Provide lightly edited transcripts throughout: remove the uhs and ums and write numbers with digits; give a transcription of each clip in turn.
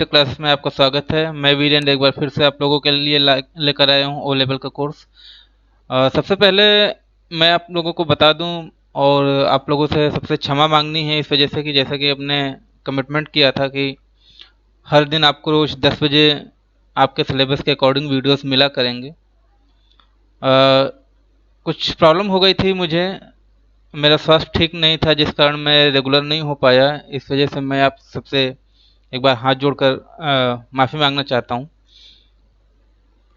Take classes में आपका स्वागत है। मैं वीरेंद्र एक बार फिर से आप लोगों के लिए लेकर आया हूँ ओ लेवल का कोर्स। सबसे पहले मैं आप लोगों को बता दूं और आप लोगों से सबसे क्षमा मांगनी है इस वजह से कि जैसा कि अपने कमिटमेंट किया था कि हर दिन आपको रोज 10 बजे आपके सिलेबस के अकॉर्डिंग वीडियोस मिला करेंगे। कुछ प्रॉब्लम हो गई थी मुझे, मेरा स्वास्थ्य ठीक नहीं था जिस कारण मैं रेगुलर नहीं हो पाया। इस वजह से मैं आप सबसे एक बार हाथ जोड़कर माफ़ी मांगना चाहता हूँ,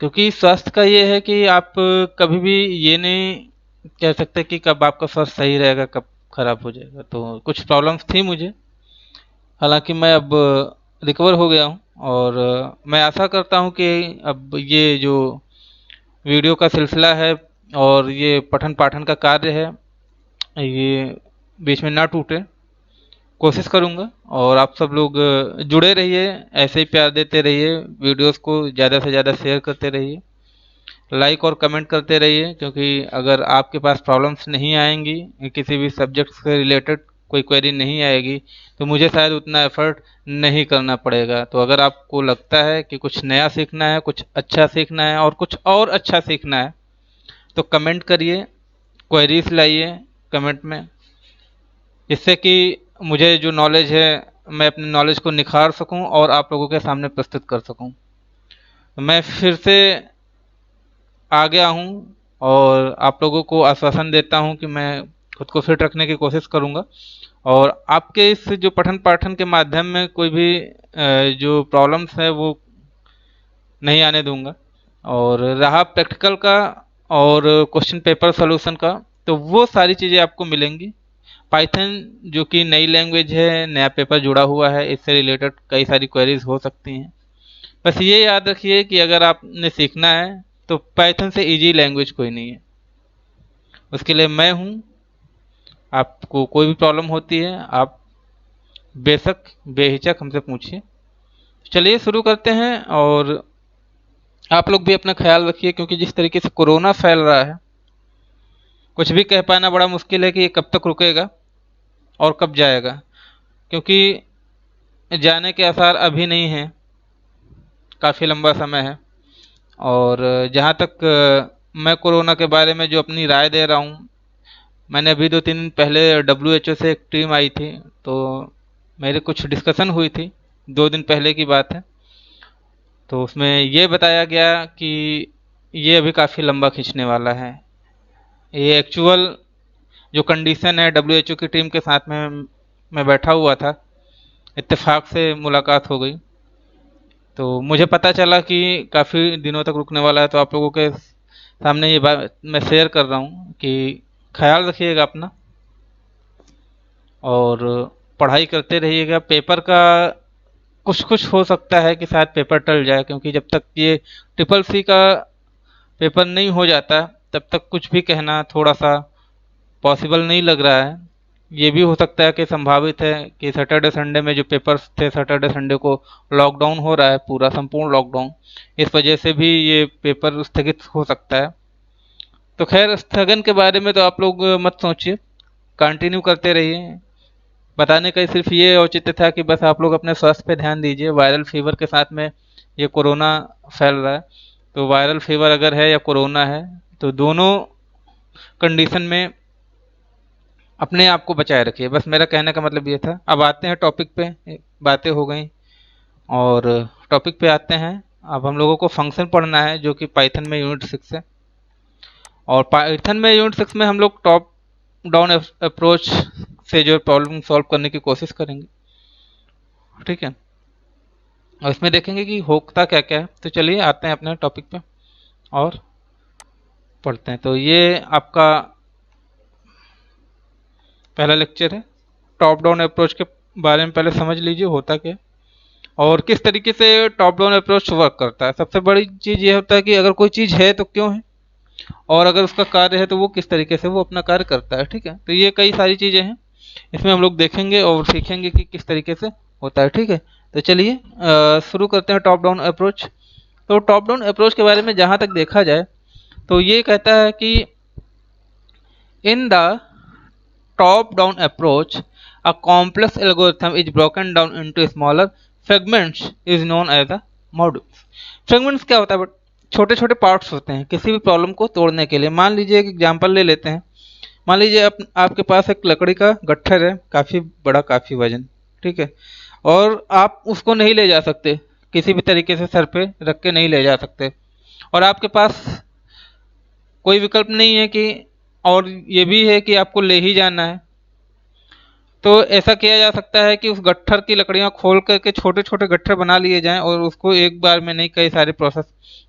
क्योंकि स्वास्थ्य का ये है कि आप कभी भी ये नहीं कह सकते कि कब आपका स्वास्थ्य सही रहेगा कब खराब हो जाएगा। तो कुछ प्रॉब्लम्स थी मुझे, हालांकि मैं अब रिकवर हो गया हूँ और मैं आशा करता हूँ कि अब ये जो वीडियो का सिलसिला है और ये पठन पाठन का कार्य है ये बीच में ना टूटे। कोशिश करूंगा और आप सब लोग जुड़े रहिए, ऐसे ही प्यार देते रहिए, वीडियोस को ज़्यादा से ज़्यादा शेयर करते रहिए, लाइक और कमेंट करते रहिए, क्योंकि अगर आपके पास प्रॉब्लम्स नहीं आएंगी, किसी भी सब्जेक्ट से रिलेटेड कोई क्वेरी नहीं आएगी, तो मुझे शायद उतना एफर्ट नहीं करना पड़ेगा। तो अगर आपको लगता है कि कुछ नया सीखना है, कुछ अच्छा सीखना है और कुछ और अच्छा सीखना है, तो कमेंट करिए, क्वेरीज लाइए कमेंट में, जिससे कि मुझे जो नॉलेज है मैं अपने नॉलेज को निखार सकूं और आप लोगों के सामने प्रस्तुत कर सकूं। मैं फिर से आ गया हूं और आप लोगों को आश्वासन देता हूं कि मैं खुद को फिट रखने की कोशिश करूंगा और आपके इस जो पठन पाठन के माध्यम में कोई भी जो प्रॉब्लम्स है वो नहीं आने दूंगा। और रहा प्रैक्टिकल का और क्वेश्चन पेपर सॉल्यूशन का, तो वो सारी चीज़ें आपको मिलेंगी। पाइथन जो कि नई लैंग्वेज है, नया पेपर जुड़ा हुआ है, इससे रिलेटेड कई सारी क्वेरीज हो सकती हैं। बस ये याद रखिए कि अगर आपने सीखना है तो पाइथन से इजी लैंग्वेज कोई नहीं है, उसके लिए मैं हूँ। आपको कोई भी प्रॉब्लम होती है आप बेशक बेहिचक हमसे पूछिए। चलिए शुरू करते हैं और आप लोग भी अपना ख्याल रखिए, क्योंकि जिस तरीके से कोरोना फैल रहा है कुछ भी कह पाना बड़ा मुश्किल है कि ये कब तक रुकेगा और कब जाएगा, क्योंकि जाने के आसार अभी नहीं हैं, काफ़ी लंबा समय है। और जहाँ तक मैं कोरोना के बारे में जो अपनी राय दे रहा हूँ, मैंने अभी 2-3 दिन पहले WHO से एक टीम आई थी, तो मेरे कुछ डिस्कशन हुई थी, 2 दिन पहले की बात है। तो उसमें ये बताया गया कि ये अभी काफ़ी लंबा खींचने वाला है। ये एक्चुअल जो कंडीशन है, WHO की टीम के साथ में मैं बैठा हुआ था, इत्तेफाक से मुलाकात हो गई, तो मुझे पता चला कि काफ़ी दिनों तक रुकने वाला है। तो आप लोगों के सामने ये बात मैं शेयर कर रहा हूँ कि ख्याल रखिएगा अपना और पढ़ाई करते रहिएगा। पेपर का कुछ कुछ हो सकता है कि शायद पेपर टल जाए, क्योंकि जब तक ये CCC का पेपर नहीं हो जाता तब तक कुछ भी कहना थोड़ा सा पॉसिबल नहीं लग रहा है। ये भी हो सकता है कि संभावित है कि सैटरडे संडे में जो पेपर्स थे, सैटरडे संडे को लॉकडाउन हो रहा है, पूरा संपूर्ण लॉकडाउन, इस वजह से भी ये पेपर स्थगित हो सकता है। तो खैर, स्थगन के बारे में तो आप लोग मत सोचिए, कंटिन्यू करते रहिए। बताने का सिर्फ ये औचित्य था कि बस आप लोग अपने स्वास्थ्य पे ध्यान दीजिए। वायरल फीवर के साथ में ये कोरोना फैल रहा है, तो वायरल फीवर अगर है या कोरोना है, तो दोनों कंडीशन में अपने आप को बचाए रखिए। बस मेरा कहने का मतलब ये था। अब आते हैं टॉपिक पे, बातें हो गई और टॉपिक पे आते हैं। अब हम लोगों को फंक्शन पढ़ना है जो कि पाइथन में यूनिट 6 है, और पाइथन में यूनिट 6 में हम लोग टॉप डाउन अप्रोच से जो प्रॉब्लम सॉल्व करने की कोशिश करेंगे, ठीक है। और इसमें देखेंगे कि होता क्या क्या है। तो चलिए आते हैं अपने टॉपिक पे और पढ़ते हैं। तो ये आपका पहला लेक्चर है। टॉप डाउन अप्रोच के बारे में पहले समझ लीजिए होता क्या है और किस तरीके से टॉप डाउन अप्रोच वर्क करता है। सबसे बड़ी चीज़ ये होता है कि अगर कोई चीज़ है तो क्यों है, और अगर उसका कार्य है तो वो किस तरीके से वो अपना कार्य करता है, ठीक है। तो ये कई सारी चीज़ें हैं, इसमें हम लोग देखेंगे और सीखेंगे कि किस तरीके से होता है, ठीक है। तो चलिए शुरू करते हैं टॉप डाउन अप्रोच। तो टॉप डाउन अप्रोच के बारे में जहाँ तक देखा जाए तो ये कहता है कि in the top down approach a complex algorithm is broken down into smaller fragments is known as a modules. Fragments क्या होता है? बट छोटे छोटे पार्ट्स होते हैं किसी भी प्रॉब्लम को तोड़ने के लिए। मान लीजिए एक एग्जांपल ले लेते हैं। मान लीजिए आपके पास एक लकड़ी का गट्ठर है, काफ़ी बड़ा, काफ़ी वजन, ठीक है, और आप उसको नहीं ले जा सकते, किसी भी तरीके से सर पे रख के नहीं ले जा सकते, और आपके पास कोई विकल्प नहीं है कि, और ये भी है कि आपको ले ही जाना है। तो ऐसा किया जा सकता है कि उस गट्ठर की लकड़ियां खोल करके छोटे छोटे गट्ठर बना लिए जाएं और उसको एक बार में नहीं, कई सारे प्रोसेस,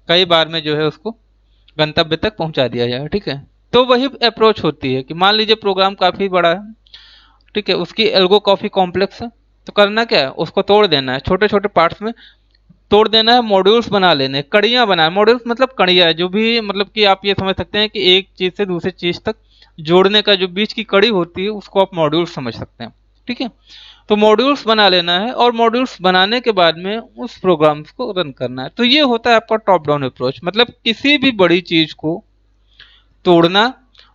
कई बार में जो है उसको गंतव्य तक पहुंचा दिया जाए, ठीक है। तो वही अप्रोच होती है कि मान लीजिए प्रोग्राम काफ़ी बड़ा है, ठीक है, उसकी एल्गो काफ़ी कॉम्प्लेक्स है, तो करना क्या है, उसको तोड़ देना है, छोटे छोटे पार्ट्स में तोड़ देना है, मॉड्यूल्स बना लेने, कड़ियाँ बना, मॉड्यूल्स मतलब कड़ियाँ, जो भी मतलब कि आप ये समझ सकते हैं कि एक चीज़ से दूसरी चीज़ तक जोड़ने का जो बीच की कड़ी होती है उसको आप मॉड्यूल्स समझ सकते हैं, ठीक है। तो मॉड्यूल्स बना लेना है और मॉड्यूल्स बनाने के बाद में उस प्रोग्राम्स को रन करना है। तो ये होता है आपका टॉप डाउन अप्रोच, मतलब किसी भी बड़ी चीज़ को तोड़ना,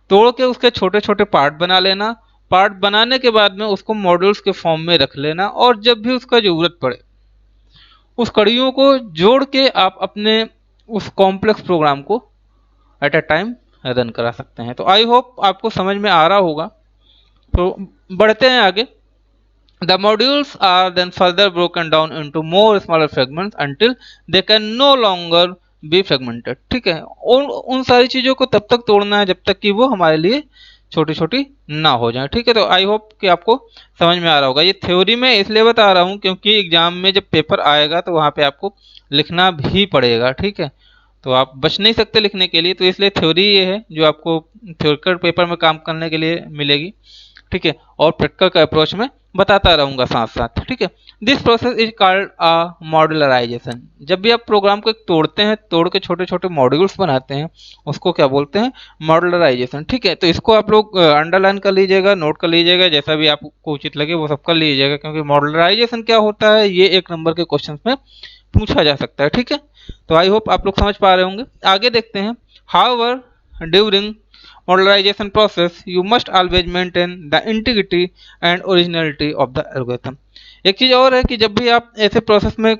तोड़ के उसके छोटे छोटे पार्ट बना लेना, पार्ट बनाने के बाद में उसको मॉड्यूल्स के फॉर्म में रख लेना, और जब भी उसका ज़रूरत पड़े उस कड़ियों को जोड़ के आप अपने उस कॉम्प्लेक्स प्रोग्राम को एट अ टाइम रन करा सकते हैं। तो आई होप आपको समझ में आ रहा होगा। तो बढ़ते हैं आगे। The modules are then further broken down into more smaller fragments until they can no longer be fragmented, ठीक है। उन सारी चीज़ों को तब तक तोड़ना है जब तक कि वो हमारे लिए छोटी छोटी ना हो जाए, ठीक है। तो आई होप कि आपको समझ में आ रहा होगा। ये थ्योरी में इसलिए बता रहा हूँ क्योंकि एग्जाम में जब पेपर आएगा तो वहाँ पे आपको लिखना भी पड़ेगा, ठीक है। तो आप बच नहीं सकते लिखने के लिए, तो इसलिए थ्योरी ये है जो आपको थ्योरिकल पेपर में काम करने के लिए मिलेगी, ठीक है, और प्रैक्टिकल का अप्रोच में बताता रहूंगा साथ साथ, ठीक है। This process is called a modularization. जब भी आप प्रोग्राम को तोड़ते हैं, तोड़ के छोटे छोटे मॉड्यूल्स बनाते हैं, उसको क्या बोलते हैं? मॉड्यूलराइजेशन, ठीक है। तो इसको आप लोग अंडरलाइन कर लीजिएगा, नोट कर लीजिएगा, जैसा भी आपको उचित लगे वो सब कर लीजिएगा, क्योंकि मॉड्यूलराइजेशन क्या होता है ये एक नंबर के क्वेश्चन में पूछा जा सकता है, ठीक है। तो आई होप आप लोग समझ पा रहे होंगे। आगे देखते हैं। However during modularization process you must always maintain the integrity and originality of the algorithm। एक चीज और है कि जब भी आप ऐसे प्रोसेस में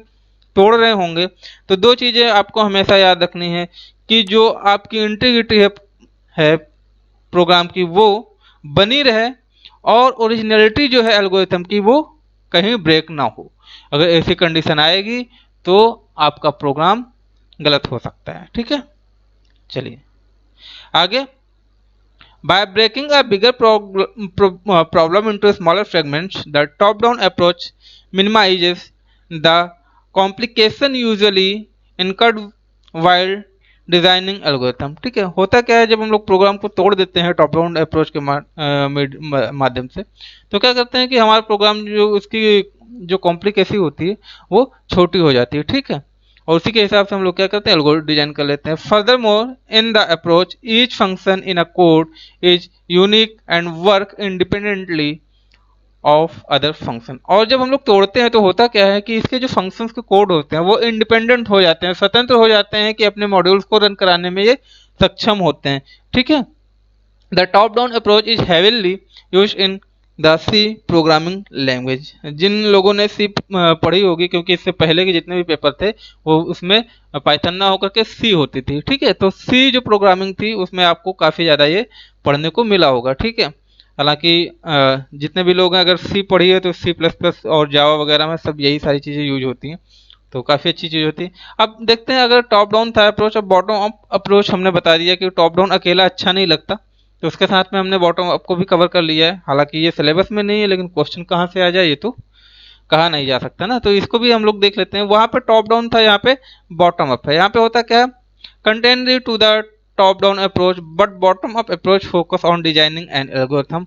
तोड़ रहे होंगे तो दो चीजें आपको हमेशा याद रखनी है कि जो आपकी इंटीग्रिटी है प्रोग्राम की वो बनी रहे, और ओरिजिनलिटी जो है एल्गोरिथम की वो कहीं ब्रेक ना हो। अगर ऐसी कंडीशन आएगी तो आपका प्रोग्राम गलत हो सकता है, ठीक है। चलिए आगे। By breaking a bigger problem into smaller fragments, the top-down approach minimizes the complication usually incurred while designing algorithm, ठीक है। होता क्या है, जब हम लोग प्रोग्राम को तोड़ देते हैं टॉप डाउन अप्रोच के माध्यम से, तो क्या करते हैं कि हमारा प्रोग्राम जो उसकी जो कॉम्प्लिकेसी होती है वो छोटी हो जाती है, ठीक है, और उसी के हिसाब से हम लोग क्या करते हैं, एल्गोरिथम डिजाइन कर लेते हैं। Further more in the approach each function in a code is unique and work independently of other function. और जब हम लोग तोड़ते हैं तो होता क्या है कि इसके जो फंक्शंस के कोड होते हैं वो इंडिपेंडेंट हो जाते हैं, स्वतंत्र हो जाते हैं, कि अपने मॉड्यूल्स को रन कराने में ये सक्षम होते हैं, ठीक है। The top down approach is heavily used in the C programming language. जिन लोगों ने सी पढ़ी होगी, क्योंकि इससे पहले के जितने भी पेपर थे वो उसमें पाइथन ना होकर के सी होती थी, ठीक है। तो सी जो प्रोग्रामिंग थी उसमें आपको काफ़ी ज़्यादा ये पढ़ने को मिला होगा, ठीक है। हालांकि जितने भी लोग हैं अगर सी पढ़ी है तो सी प्लस प्लस और जावा वगैरह में सब यही सारी चीज़ें यूज होती हैं, तो काफ़ी अच्छी चीज़ होती है। अब देखते हैं, अगर टॉप डाउन था अप्रोच, अब बॉटम अप अप्रोच हमने बता दिया कि टॉप डाउन अकेला अच्छा नहीं लगता, तो उसके साथ में हमने बॉटम अप को भी कवर कर लिया है। हालांकि ये सिलेबस में नहीं है, लेकिन क्वेश्चन कहाँ से आ जाए ये तो कहा नहीं जा सकता ना, तो इसको भी हम लोग देख लेते हैं। वहाँ पे टॉप डाउन था, यहाँ पे बॉटम अप है। यहाँ पे होता क्या है, contrary to the top down approach but bottom up approach focus on designing and algorithm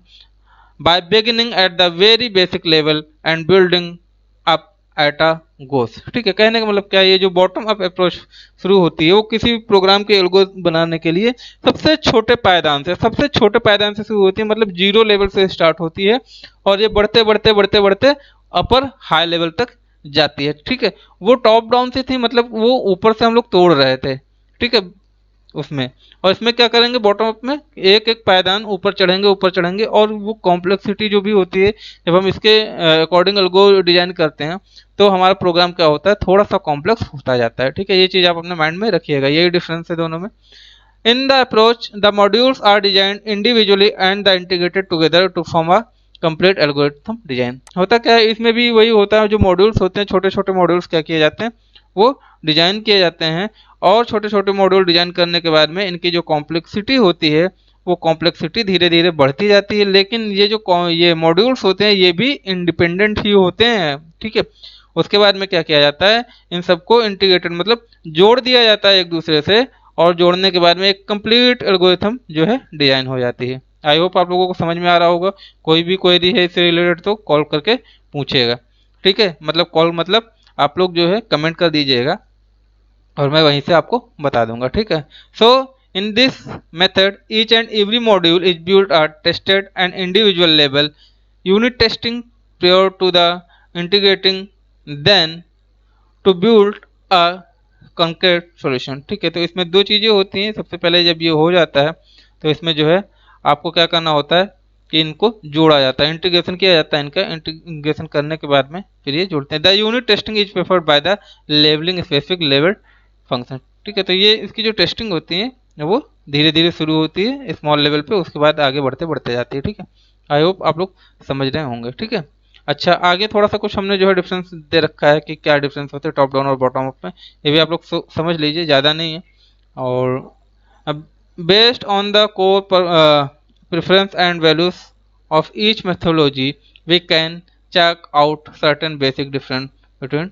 by beginning at the very basic level and building up at a goes, ठीक है। कहने का मतलब क्या है, ये जो बॉटम अप अप्रोच शुरू होती है वो किसी भी प्रोग्राम के एल्गोरिथम बनाने के लिए सबसे छोटे पायदान से शुरू होती है, मतलब जीरो लेवल से स्टार्ट होती है और ये बढ़ते बढ़ते बढ़ते बढ़ते अपर हाई लेवल तक जाती है, ठीक है। वो टॉप डाउन से थी, मतलब वो ऊपर से हम लोग तोड़ रहे थे, ठीक है, उसमें। और इसमें क्या करेंगे, बॉटम अप में एक एक पायदान ऊपर चढ़ेंगे और वो कॉम्प्लेक्सिटी जो भी होती है, जब हम इसके अकॉर्डिंग अलगो डिजाइन करते हैं तो हमारा प्रोग्राम क्या होता है, थोड़ा सा कॉम्प्लेक्स होता जाता है। ठीक है, ये चीज आप अपने माइंड में रखिएगा, यही डिफरेंस है दोनों में। In the approach, the modules are designed individually and the integrated together to form a complete algorithm design। होता क्या है, इसमें भी वही होता है, जो मॉड्यूल्स होते हैं, छोटे छोटे मॉड्यूल्स क्या किए जाते हैं, वो डिजाइन किए जाते हैं। और छोटे छोटे मॉड्यूल डिजाइन करने के बाद में इनकी जो कॉम्प्लेक्सिटी होती है, वो कॉम्प्लेक्सिटी धीरे धीरे बढ़ती जाती है। लेकिन ये मॉड्यूल्स होते हैं, ये भी इंडिपेंडेंट ही होते हैं। ठीक है, उसके बाद में क्या किया जाता है, इन सबको इंटीग्रेटेड मतलब जोड़ दिया जाता है एक दूसरे से, और जोड़ने के बाद में एक कंप्लीट एल्गोरिथम जो है डिजाइन हो जाती है। आई होप आप लोगों को समझ में आ रहा होगा। कोई भी क्वेरी है इससे रिलेटेड तो कॉल करके पूछिएगा। ठीक है, मतलब कॉल मतलब आप लोग जो है कमेंट कर दीजिएगा और मैं वहीं से आपको बता दूंगा। ठीक है, so in this method each and every module is built or tested and individual level unit testing prior to the integrating, then to build a concrete solution। ठीक है, तो इसमें दो चीज़ें होती हैं। सबसे पहले जब ये हो जाता है तो इसमें जो है आपको क्या करना होता है कि इनको जोड़ा जाता है, इंटीग्रेशन किया जाता है। इनका इंटीग्रेशन करने के बाद में फिर ये जुड़ते हैं। The unit testing is preferred by the leveling specific level function. ठीक है, तो ये इसकी जो टेस्टिंग होती है वो धीरे धीरे शुरू होती है स्मॉल लेवल पे, उसके बाद आगे बढ़ते बढ़ते जाती है। ठीक है, आई होप आप लोग समझ रहे होंगे। ठीक है, अच्छा आगे थोड़ा सा कुछ हमने जो है डिफरेंस दे रखा है कि क्या डिफरेंस होते हैं टॉप डाउन और बॉटम अप में, ये भी आप लोग समझ लीजिए, ज़्यादा नहीं है। और अब based on the core preference and values of each methodology we can check out certain basic difference between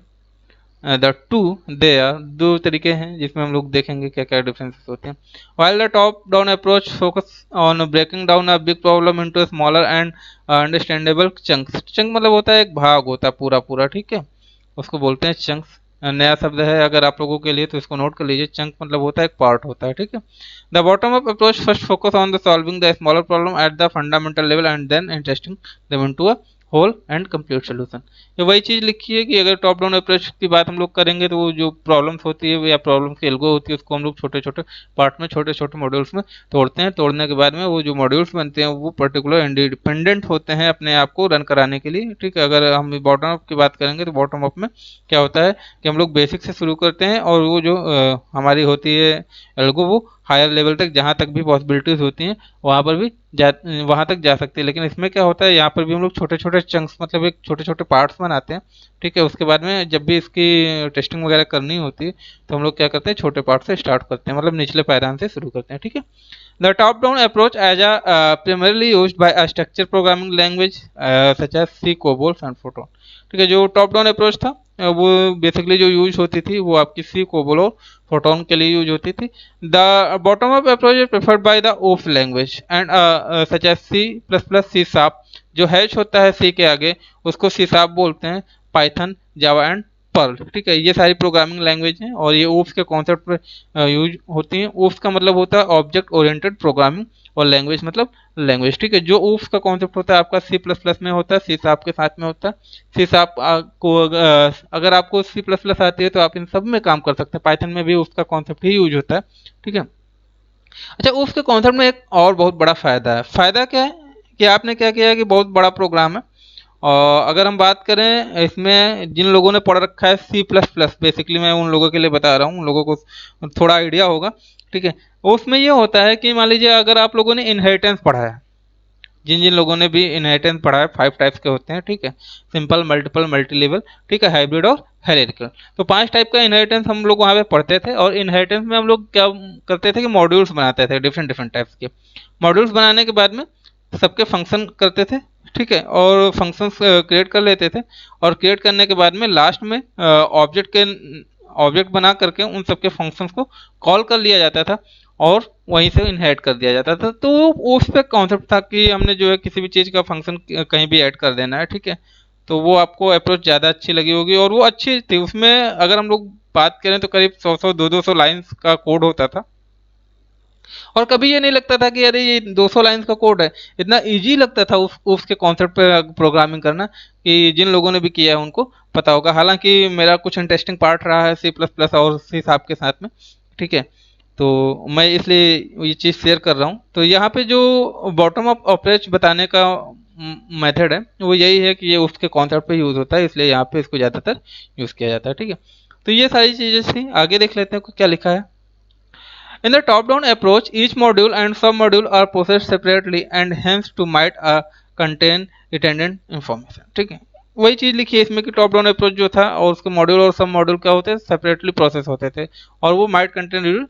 the two. There दो तरीके हैं जिसमें हम लोग देखेंगे क्या क्या डिफरेंसेस होते हैं। while the top down approach focus on breaking down a big problem into smaller and understandable chunks। Chunk मतलब होता है एक भाग होता है पूरा पूरा। ठीक है, उसको बोलते हैं चंक्स। नया शब्द है अगर आप लोगों के लिए, तो इसको नोट कर लीजिए। चंक मतलब होता है एक पार्ट होता है। ठीक है, the bottom up approach first focus on the solving the smaller problem at the fundamental level and then interesting them into a whole and complete solution. ये वही चीज लिखी है कि अगर टॉप डाउन अप्रोच की बात हम लोग करेंगे तो वो जो प्रॉब्लम्स होती है या प्रॉब्लम की एल्गो होती है, उसको हम लोग छोटे छोटे पार्ट में, छोटे छोटे मॉड्यूल्स में तोड़ते हैं। तोड़ने के बाद में वो जो मॉड्यूल्स बनते हैं वो पर्टिकुलर इंडिपेंडेंट होते हैं अपने आप को रन कराने के लिए। ठीक है, अगर हम बॉटम अप की बात करेंगे तो बॉटम अप में क्या होता है कि हम लोग बेसिक से शुरू करते हैं और वो जो हमारी होती है एल्गो, वो हायर लेवल तक जहाँ तक भी पॉसिबिलिटीज होती हैं वहाँ पर भी वहाँ तक जा सकती है। लेकिन इसमें क्या होता है, यहाँ पर भी हम लोग छोटे छोटे चंक्स मतलब एक छोटे छोटे पार्ट्स बनाते हैं। ठीक है, उसके बाद में जब भी इसकी टेस्टिंग वगैरह करनी होती है तो हम लोग क्या करते हैं, छोटे पार्ट से स्टार्ट करते हैं, मतलब निचले पायदान से शुरू करते हैं। ठीक है, the top down approach as primarily used by a structure programming language such as C, COBOL and Fortran। ठीक है, जो टॉप डाउन अप्रोच था वो बेसिकली जो यूज होती थी वो आपकी सी, कोबोल और फोटोन के लिए यूज होती थी। The bottom up approach is preferred by the of language and such as C plus plus, C sharp. जो हैश होता है सी के आगे उसको सी शार्प बोलते हैं, पाइथन, जावा एंड पर्ल। ठीक है, ये सारी प्रोग्रामिंग लैंग्वेज हैं और ये ओफ्स के कॉन्सेप्ट पर यूज होती हैं। ओफ्स का मतलब होता है ऑब्जेक्ट ओरिएंटेड प्रोग्रामिंग और लैंग्वेज मतलब लैंग्वेज। ठीक है, जो ओफ्स का कॉन्सेप्ट होता है आपका सी प्लस प्लस में होता है, सी शार्प के साथ में होता है। सी शार्प को अगर आपको सी प्लस प्लस आती है तो आप इन सब में काम कर सकते हैं। पाइथन में भी उसका कॉन्सेप्ट ही यूज होता है। ठीक है, अच्छा उसके कॉन्सेप्ट में एक और बहुत बड़ा फायदा है। फायदा क्या है कि आपने क्या किया है कि बहुत बड़ा प्रोग्राम है, और अगर हम बात करें इसमें जिन लोगों ने पढ़ रखा है सी प्लस प्लस, बेसिकली मैं उन लोगों के लिए बता रहा हूँ, उन लोगों को थोड़ा आइडिया होगा। ठीक है, उसमें ये होता है कि मान लीजिए अगर आप लोगों ने इनहेरिटेंस पढ़ा है, जिन जिन लोगों ने भी इनहेरिटेंस पढ़ा है, 5 टाइप्स के होते हैं। ठीक है, सिंपल, मल्टीपल, मल्टी लेवल, ठीक है, हाइब्रिड और हेरेरिकल। तो 5 टाइप का इनहेरिटेंस हम लोग वहाँ पे पढ़ते थे। और इनहेरिटेंस में हम लोग क्या करते थे कि मॉड्यूल्स बनाते थे, डिफरेंट डिफरेंट टाइप्स के मॉड्यूल्स बनाने के बाद में सबके फंक्शन करते थे। ठीक है, और फंक्शंस क्रिएट कर लेते थे, और क्रिएट करने के बाद में लास्ट में ऑब्जेक्ट बना करके उन सबके फंक्शंस को कॉल कर लिया जाता था और वहीं से इनहेरिट कर दिया जाता था। तो उस पे कॉन्सेप्ट था कि हमने जो है किसी भी चीज़ का फंक्शन कहीं भी ऐड कर देना है। ठीक है, तो वो आपको अप्रोच ज़्यादा अच्छी लगी होगी और वो अच्छी थी। उसमें अगर हम लोग बात करें तो करीब 100 200 लाइन्स का कोड होता था, और कभी ये नहीं लगता था कि अरे ये 200 लाइन्स का कोड है। इतना इजी लगता था उसके कॉन्सेप्ट पे प्रोग्रामिंग करना कि जिन लोगों ने भी किया है उनको पता होगा। हालांकि मेरा कुछ इंटरेस्टिंग पार्ट रहा है सी प्लस प्लस और सी शार्प के साथ में। ठीक है, तो मैं इसलिए ये चीज़ शेयर कर रहा हूँ। तो यहाँ पे जो बॉटम अप अप्रोच बताने का मेथड है वो यही है कि ये उसके कॉन्सेप्ट पे यूज़ होता है, इसलिए यहाँ पे इसको ज़्यादातर यूज़ किया जाता है। ठीक है, तो ये सारी चीज़ें थी। आगे देख लेते हैं क्या लिखा है। In the top-down approach, each module and sub-module are processed separately and hence to might contain redundant information। ठीक है, वही चीज लिखी है इसमें कि टॉप डाउन अप्रोच जो था और उसके मॉड्यूल और सब मॉड्यूल क्या होते हैं, सेपरेटली प्रोसेस होते थे और वो माइट कंटेन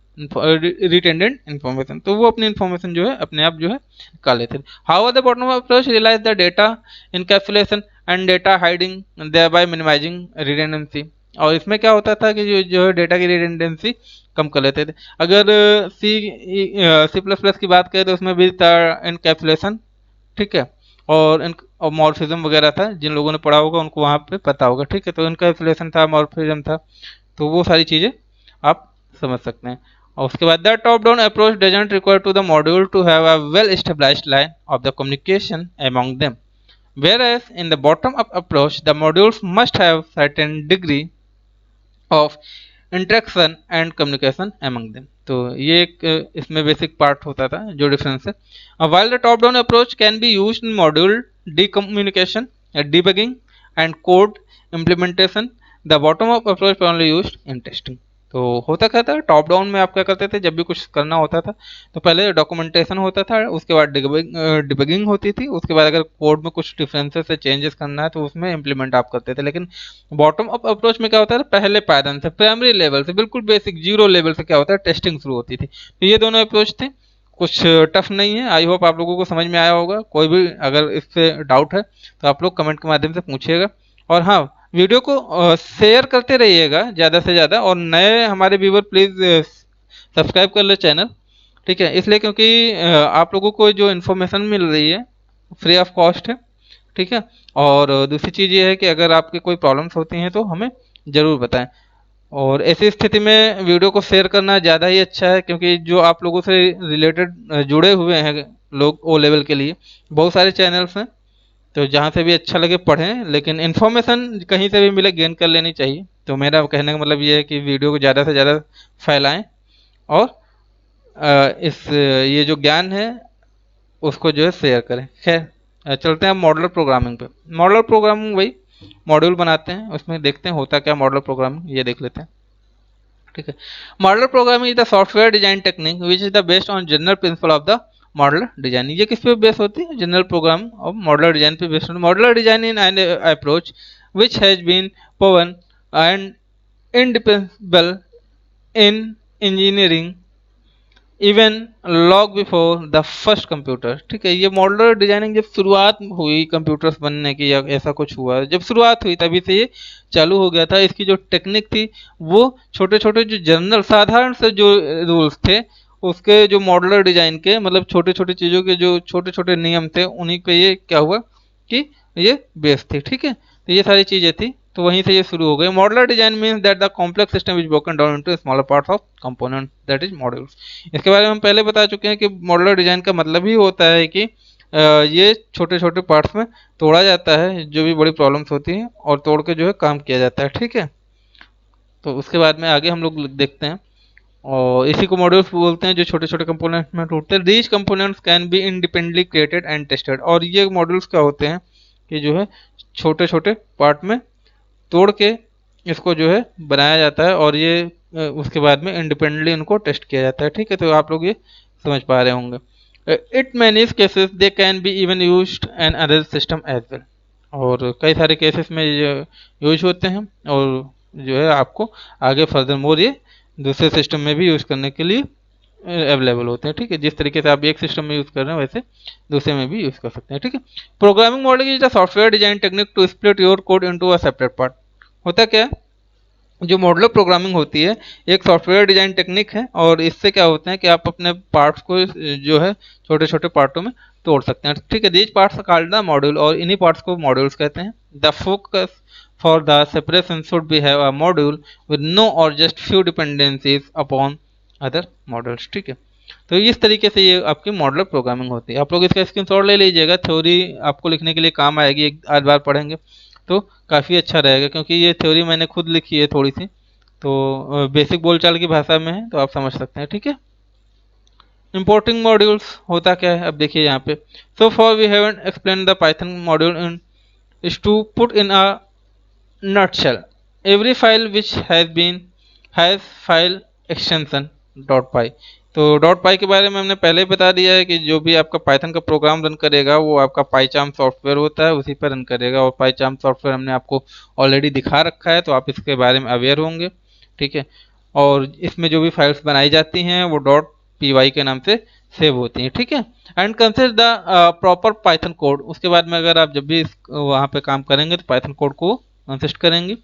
रिटेंडेंट इन्फॉर्मेशन, तो वो अपनी इन्फॉर्मेशन जो है अपने आप जो है निकाल लेते थे। How the bottom approach realise the data encapsulation and data hiding thereby minimising redundancy. और इसमें क्या होता था कि जो है डेटा की रिडेंडेंसी कम कर लेते थे। अगर सी प्लस प्लस की बात करें तो उसमें भी था इनकैप्सुलेशन, ठीक है, और मॉर्फिज्म वगैरह था। जिन लोगों ने पढ़ा होगा उनको वहाँ पे पता होगा। ठीक है, तो इनकैप्सुलेशन था, मॉर्फिज्म था, तो वो सारी चीज़ें आप समझ सकते हैं। और उसके बाद the top down approach doesn't require to the module to have a well established line of the communication among them, whereas in the bottom up approach the modules must have certain degree of interaction and communication among them. तो ये एक इसमें basic part होता था जो difference है। While the top down approach can be used in module D communication, debugging and code implementation, the bottom up approach only used in testing. तो होता क्या था, टॉप डाउन में आप क्या करते थे, जब भी कुछ करना होता था तो पहले डॉक्यूमेंटेशन होता था, उसके बाद डिबगिंग होती थी, उसके बाद अगर कोड में कुछ डिफरेंसेस से चेंजेस करना है तो उसमें इम्प्लीमेंट आप करते थे। लेकिन बॉटम अप अप्रोच में क्या होता है, पहले पायदान से, प्राइमरी लेवल से, बिल्कुल बेसिक जीरो लेवल से क्या होता है, टेस्टिंग शुरू होती थी। तो ये दोनों अप्रोच थे, कुछ टफ नहीं है। आई होप आप लोगों को समझ में आया होगा। कोई भी अगर इससे डाउट है तो आप लोग कमेंट के माध्यम से पूछिएगा। और हाँ, वीडियो को शेयर करते रहिएगा ज़्यादा से ज़्यादा, और नए हमारे व्यूवर प्लीज़ सब्सक्राइब कर ले चैनल। ठीक है, इसलिए क्योंकि आप लोगों को जो इन्फॉर्मेशन मिल रही है फ्री ऑफ कॉस्ट है। ठीक है, और दूसरी चीज़ ये है कि अगर आपके कोई प्रॉब्लम्स होती हैं तो हमें ज़रूर बताएं। और ऐसी स्थिति में वीडियो को शेयर करना ज़्यादा ही अच्छा है, क्योंकि जो आप लोगों से रिलेटेड जुड़े हुए हैं लोग ओ लेवल के लिए, बहुत सारे चैनल्स हैं, तो जहाँ से भी अच्छा लगे पढ़ें, लेकिन इन्फॉर्मेशन कहीं से भी मिले गेन कर लेनी चाहिए। तो मेरा कहने का मतलब ये है कि वीडियो को ज़्यादा से ज़्यादा फैलाएं और इस ये जो ज्ञान है उसको जो है शेयर करें। खैर, चलते हैं मॉडलर प्रोग्रामिंग पे। मॉडलर प्रोग्रामिंग वही मॉड्यूल बनाते हैं, उसमें देखते हैं होता क्या मॉडलर प्रोग्रामिंग, ये देख लेते हैं। ठीक है, modular programming is the software design technique which is the based on general principle of the modular design. ये किस पे बेस होती है, जनरल प्रोग्राम और मॉडलर डिजाइन पे based. Modular design in an approach which has been proven and indispensable in engineering even long before the first computer. ठीक है, ये मॉडलर डिजाइनिंग जब शुरुआत हुई कंप्यूटर्स बनने की या ऐसा कुछ हुआ, जब शुरुआत हुई तभी से ये चालू हो गया था। इसकी जो टेक्निक थी वो छोटे छोटे जो जनरल साधारण से जो रूल्स थे उसके, जो मॉडलर डिजाइन के मतलब छोटे छोटे चीज़ों के जो छोटे छोटे नियम थे, उन्हीं पे ये क्या हुआ कि ये बेस थी। ठीक है, तो ये सारी चीज़ें थी, तो वहीं से ये शुरू हो गई। Modular design means that the complex system is broken down into smaller parts of component that is modules. इसके बारे में हम पहले बता चुके हैं कि मॉडलर डिजाइन का मतलब ही होता है कि ये छोटे छोटे पार्ट्स में तोड़ा जाता है जो भी बड़ी प्रॉब्लम्स होती हैं, और तोड़ के जो है काम किया जाता है। ठीक है, तो उसके बाद में आगे हम लोग देखते हैं, और इसी को मॉड्यूल्स बोलते हैं जो छोटे छोटे कंपोनेंट्स में टूटते हैं। These components can be independently created and tested. और ये मॉड्यूल्स क्या होते हैं कि जो है छोटे छोटे पार्ट में तोड़ के इसको जो है बनाया जाता है, और ये उसके बाद में इंडिपेंडेंटली इनको टेस्ट किया जाता है। ठीक है, तो आप लोग ये समझ पा रहे होंगे। It many cases they can be even used an other system as well. और कई सारे केसेस में यूज होते हैं, और जो है आपको आगे फर्दर मोर ये दूसरे सिस्टम में भी यूज़ करने के लिए अवेलेबल होते हैं। ठीक है, जिस तरीके से आप एक सिस्टम में यूज़ कर रहे हैं वैसे दूसरे में भी यूज़ कर सकते हैं। ठीक है, programming modeling is the software design technique to split your code into a separate part. होता क्या है, जो मॉडलर प्रोग्रामिंग होती है एक सॉफ्टवेयर डिजाइन टेक्निक है, और इससे क्या होता है कि आप अपने पार्ट्स को जो है छोटे छोटे पार्टों में तोड़ सकते हैं। ठीक है, these parts called the module, और इन्हीं पार्ट्स को मॉड्यूल्स कहते हैं। The focus for the separation should be have a module with no or just few dependencies upon other modules. ठीक है, तो इस तरीके से ये आपकी मॉडलर प्रोग्रामिंग होती है। आप लोग इसका स्क्रीनशॉट ले लीजिएगा, थ्योरी आपको लिखने के लिए काम आएगी, एक आध बार पढ़ेंगे तो काफ़ी अच्छा रहेगा, क्योंकि ये थ्योरी मैंने खुद लिखी है थोड़ी सी, तो बेसिक बोलचाल की भाषा में है तो आप समझ सकते हैं, ठीक है। इंपोर्टिंग मॉड्यूल्स होता क्या है, अब देखिए यहाँ पे, so far we haven't explain the Python module in is to put in a nutshell every file which has file extension .py। तो .py के बारे में हमने पहले ही बता दिया है कि जो भी आपका पाइथन का प्रोग्राम रन करेगा वो आपका पाइचार्म सॉफ्टवेयर होता है, उसी पर रन करेगा। और पाइचार्म सॉफ्टवेयर हमने आपको ऑलरेडी दिखा रखा है तो आप इसके बारे में अवेयर होंगे, ठीक है। और इसमें जो भी फाइल्स बनाई जाती हैं वो .py के नाम से सेव होती हैं, ठीक है। And consider the proper Python code, उसके बाद में अगर आप जब भी वहाँ पे काम करेंगे तो पाइथन कोड को कंसिस्ट करेंगे।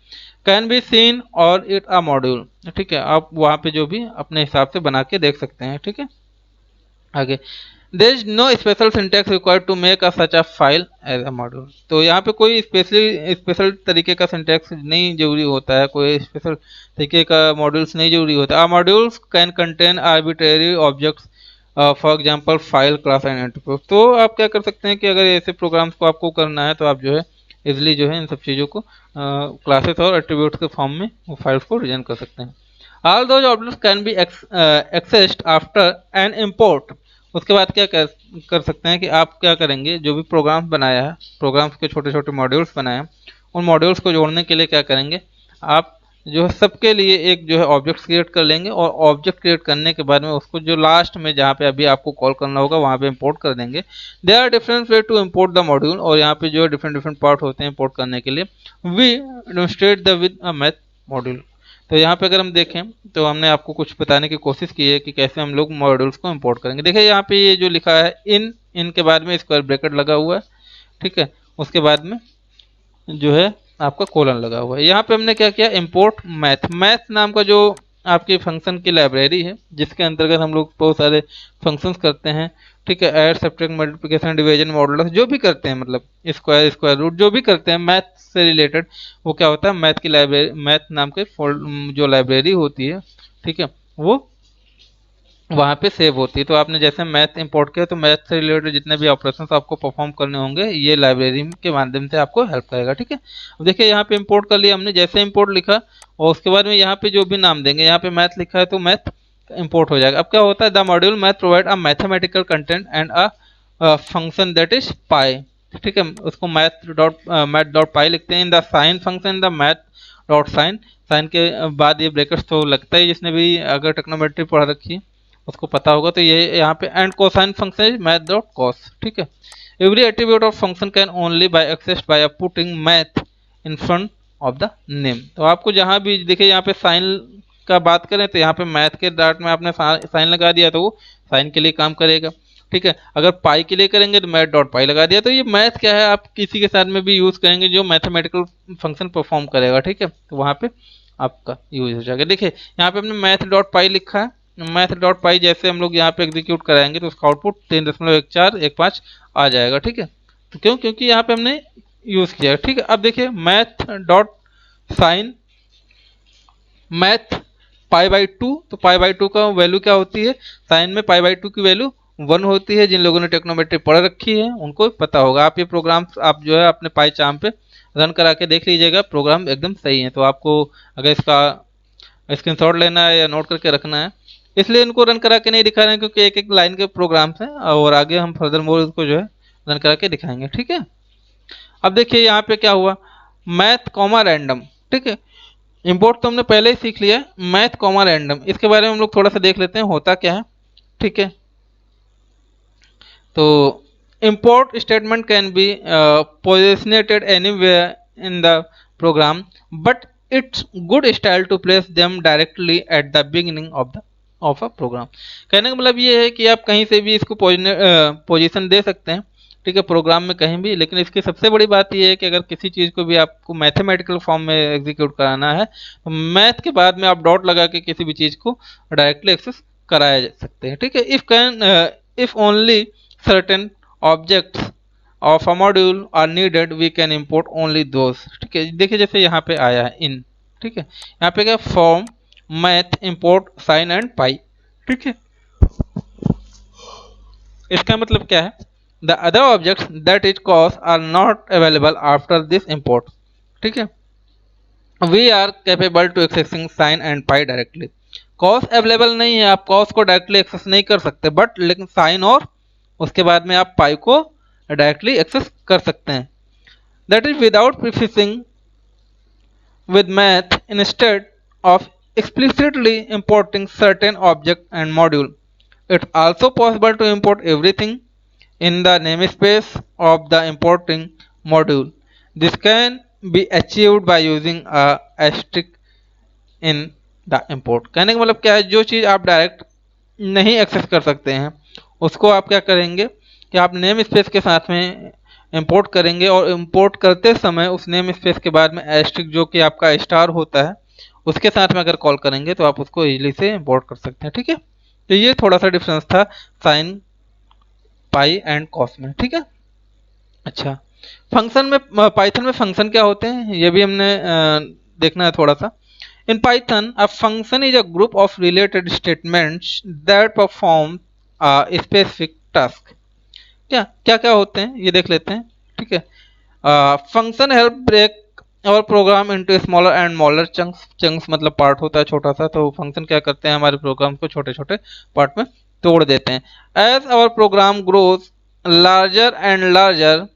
कैन बी सीन और इट अ मॉड्यूल, ठीक है, आप वहाँ पे जो भी अपने हिसाब से बना के देख सकते हैं, ठीक है। आगे, there is no special syntax required to make a such a file as a module. तो यहाँ पे कोई स्पेशल तरीके का सिंटैक्स नहीं जरूरी होता है, कोई स्पेशल तरीके का मॉड्यूल्स नहीं जरूरी होता। Modules can contain arbitrary objects, for example file, class and enterprise. तो आप क्या कर सकते हैं कि अगर ऐसे प्रोग्राम्स को आपको करना है तो आप जो है इजिली जो है इन सब चीज़ों को क्लासेस और एट्रीब्यूट्स के फॉर्म में वो फाइल्स को रिजन कर सकते हैं। All those objects can be accessed after N import. उसके बाद क्या कर सकते हैं कि आप क्या करेंगे, जो भी प्रोग्राम्स बनाया है, प्रोग्राम्स के छोटे छोटे मॉड्यूल्स बनाए हैं, उन मॉड्यूल्स को जोड़ने के लिए क्या करेंगे, आप जो है सबके लिए एक जो है ऑब्जेक्ट क्रिएट कर लेंगे। और ऑब्जेक्ट क्रिएट करने के बाद में उसको जो लास्ट में जहाँ पे अभी आपको कॉल करना होगा वहाँ पे इंपोर्ट कर देंगे। They are different way to import the module, और यहाँ पे जो है डिफरेंट डिफरेंट पार्ट होते हैं इंपोर्ट करने के लिए। We demonstrate the with a math module. तो यहाँ पे अगर हम देखें तो हमने आपको कुछ बताने की कोशिश की है कि कैसे हम लोग मॉड्यूल्स को इंपोर्ट करेंगे। देखिए यहाँ पे ये जो लिखा है इन के बाद में स्क्वायर ब्रैकेट लगा हुआ है, ठीक है, उसके बाद में जो है आपका कोलन लगा हुआ है। यहाँ पे हमने क्या किया, इंपोर्ट मैथ नाम का जो आपके फंक्शन की लाइब्रेरी है जिसके अंतर्गत हम लोग बहुत सारे फंक्शंस करते हैं, ठीक है, add, subtract, multiplication, division, modulus, जो भी करते हैं, मतलब स्क्वायर रूट जो भी करते हैं मैथ से रिलेटेड, वो क्या होता है, मैथ की लाइब्रेरी, मैथ नाम के जो लाइब्रेरी होती है, ठीक है, वो वहाँ पे सेव होती है। तो आपने जैसे मैथ इंपोर्ट किया तो मैथ से रिलेटेड जितने भी ऑपरेशंस आपको परफॉर्म करने होंगे ये लाइब्रेरी के माध्यम से आपको हेल्प करेगा, ठीक है। अब देखिए यहाँ पे इंपोर्ट कर लिया हमने, जैसे इंपोर्ट लिखा और उसके बाद में यहाँ पे जो भी नाम देंगे, यहाँ पे मैथ लिखा है तो मैथ इंपोर्ट हो जाएगा। अब क्या होता है, the module math provide a mathematical content and a function that is pi, ठीक है, उसको मैथ.पाई लिखते हैं। In the sine function the math sine, sine के बाद ये ब्रैकेट्स तो लगता है, जिसने भी अगर टेक्नोमेट्री पढ़ रखी है उसको पता होगा। तो ये यहाँ पे and cosine function is math dot cos, ठीक है। Every attribute of function can only by accessed by putting math in front of the name. तो आपको जहाँ भी देखिए यहाँ पे साइन का बात करें तो यहाँ पे मैथ के डाट में आपने साइन लगा दिया तो वो साइन के लिए काम करेगा, ठीक है। अगर पाई के लिए करेंगे तो मैथ डॉट पाई लगा दिया। तो ये मैथ क्या है, आप किसी के साथ में भी यूज करेंगे जो मैथमेटिकल फंक्शन परफॉर्म करेगा, ठीक है, तो वहाँ पे आपका यूज हो जाएगा। देखिए यहाँ पे हमने मैथ डॉट पाई लिखा है, मैथ डॉट पाई जैसे हम लोग यहाँ पे एग्जीक्यूट कराएंगे तो उसका आउटपुट 3.1415 आ जाएगा, ठीक है। तो क्यों, क्योंकि यहाँ पे हमने यूज किया, ठीक है। अब देखिए मैथ डॉट साइन मैथ पाई/2, तो पाई/2 का वैल्यू क्या होती है, साइन में पाई/2 की वैल्यू 1 होती है। जिन लोगों ने टेक्नोमेट्री पढ़ रखी है उनको पता होगा। आप ये प्रोग्राम आप जो है अपने पाई चार्म पे रन करा के देख लीजिएगा, प्रोग्राम एकदम सही है। तो आपको अगर इसका स्क्रीनशॉट लेना है या नोट करके रखना है, इसलिए इनको रन करा के नहीं दिखा रहे हैं क्योंकि एक एक लाइन के प्रोग्राम्स हैं और आगे हम फर्दर मोर इसको जो है रन करा के दिखाएंगे, ठीक है। अब देखिए यहाँ पे क्या हुआ, मैथ कॉमा रैंडम, ठीक है। इंपोर्ट तो हमने पहले ही सीख लिया है, मैथ कॉमा रैंडम इसके बारे में हम लोग थोड़ा सा देख लेते हैं होता क्या है, ठीक है। तो import statement can be positioned anywhere in the program, but it's good style to place them directly at the beginning of a program। कहने का मतलब ये है कि आप कहीं से भी इसको पोजीशन दे सकते हैं, ठीक है, प्रोग्राम में कहीं भी। लेकिन इसकी सबसे बड़ी बात यह है कि अगर किसी चीज़ को भी आपको मैथमेटिकल फॉर्म में एग्जीक्यूट कराना है तो मैथ के बाद में आप डॉट लगा के किसी भी चीज़ को डायरेक्टली एक्सेस कराया जा सकते हैं, ठीक है। If only certain objects of a module are needed we can import only those, ठीक है। देखिए जैसे यहाँ पे आया है इन, ठीक है, यहाँ पे क्या from math import sine and pi, ठीक है। इसका मतलब क्या है, the other objects that is cos are not available after this import, ठीक है। We are capable to accessing sine and pi directly. Cos available नहीं है, आप कॉस को डायरेक्टली एक्सेस नहीं कर सकते, बट लेकिन साइन और उसके बाद में आप पाई को डायरेक्टली एक्सेस कर सकते हैं। That is without prefixing with math instead of explicitly importing certain object and module. It's also possible to import everything in the namespace of the importing module. This can be achieved by using a asterisk in the import। कहने का मतलब क्या है, जो चीज़ आप direct नहीं access कर सकते हैं उसको आप क्या करेंगे कि आप नेम स्पेस के साथ में इंपोर्ट करेंगे, और इंपोर्ट करते समय उस नेम स्पेस के बाद में एस्ट्रिक जो कि आपका स्टार होता है उसके साथ में अगर कॉल करेंगे तो आप उसको इजीली से इंपोर्ट कर सकते हैं। ठीक है, तो ये थोड़ा सा डिफरेंस था साइन, पाई एंड कॉस में। ठीक है, अच्छा, फंक्शन में, पाइथन में फंक्शन क्या होते हैं ये भी हमने देखना है थोड़ा सा। In Python, a function is a group of related statements that perform a specific task। क्या क्या क्या होते हैं ये देख लेते हैं। ठीक है, फंक्शन हेल्प ब्रेक और programme into smaller and smaller chunks. Chunks मतलब पार्ट होता है छोटा सा, तो फंक्शन क्या करते हैं, हमारे प्रोग्राम को छोटे छोटे पार्ट में तोड़ देते हैं। As our program grows larger and larger,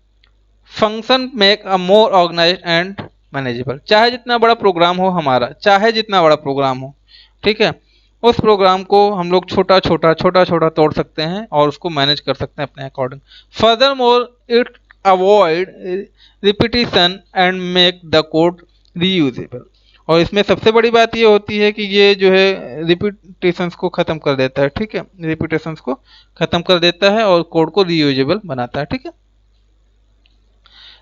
function make a more organized and manageable. चाहे जितना बड़ा प्रोग्राम हो हमारा, चाहे जितना बड़ा प्रोग्राम हो, ठीक है, उस प्रोग्राम को हम लोग छोटा छोटा छोटा छोटा तोड़ सकते हैं और उसको मैनेज कर सकते हैं अपने according. Further more it avoid repetition and make the code reusable. और इसमें सबसे बड़ी बात ये होती है कि ये जो है रिपीटेशंस को खत्म कर देता है। ठीक है, रिपीटेशंस को खत्म कर देता है और कोड को रीयूजेबल बनाता है। ठीक है,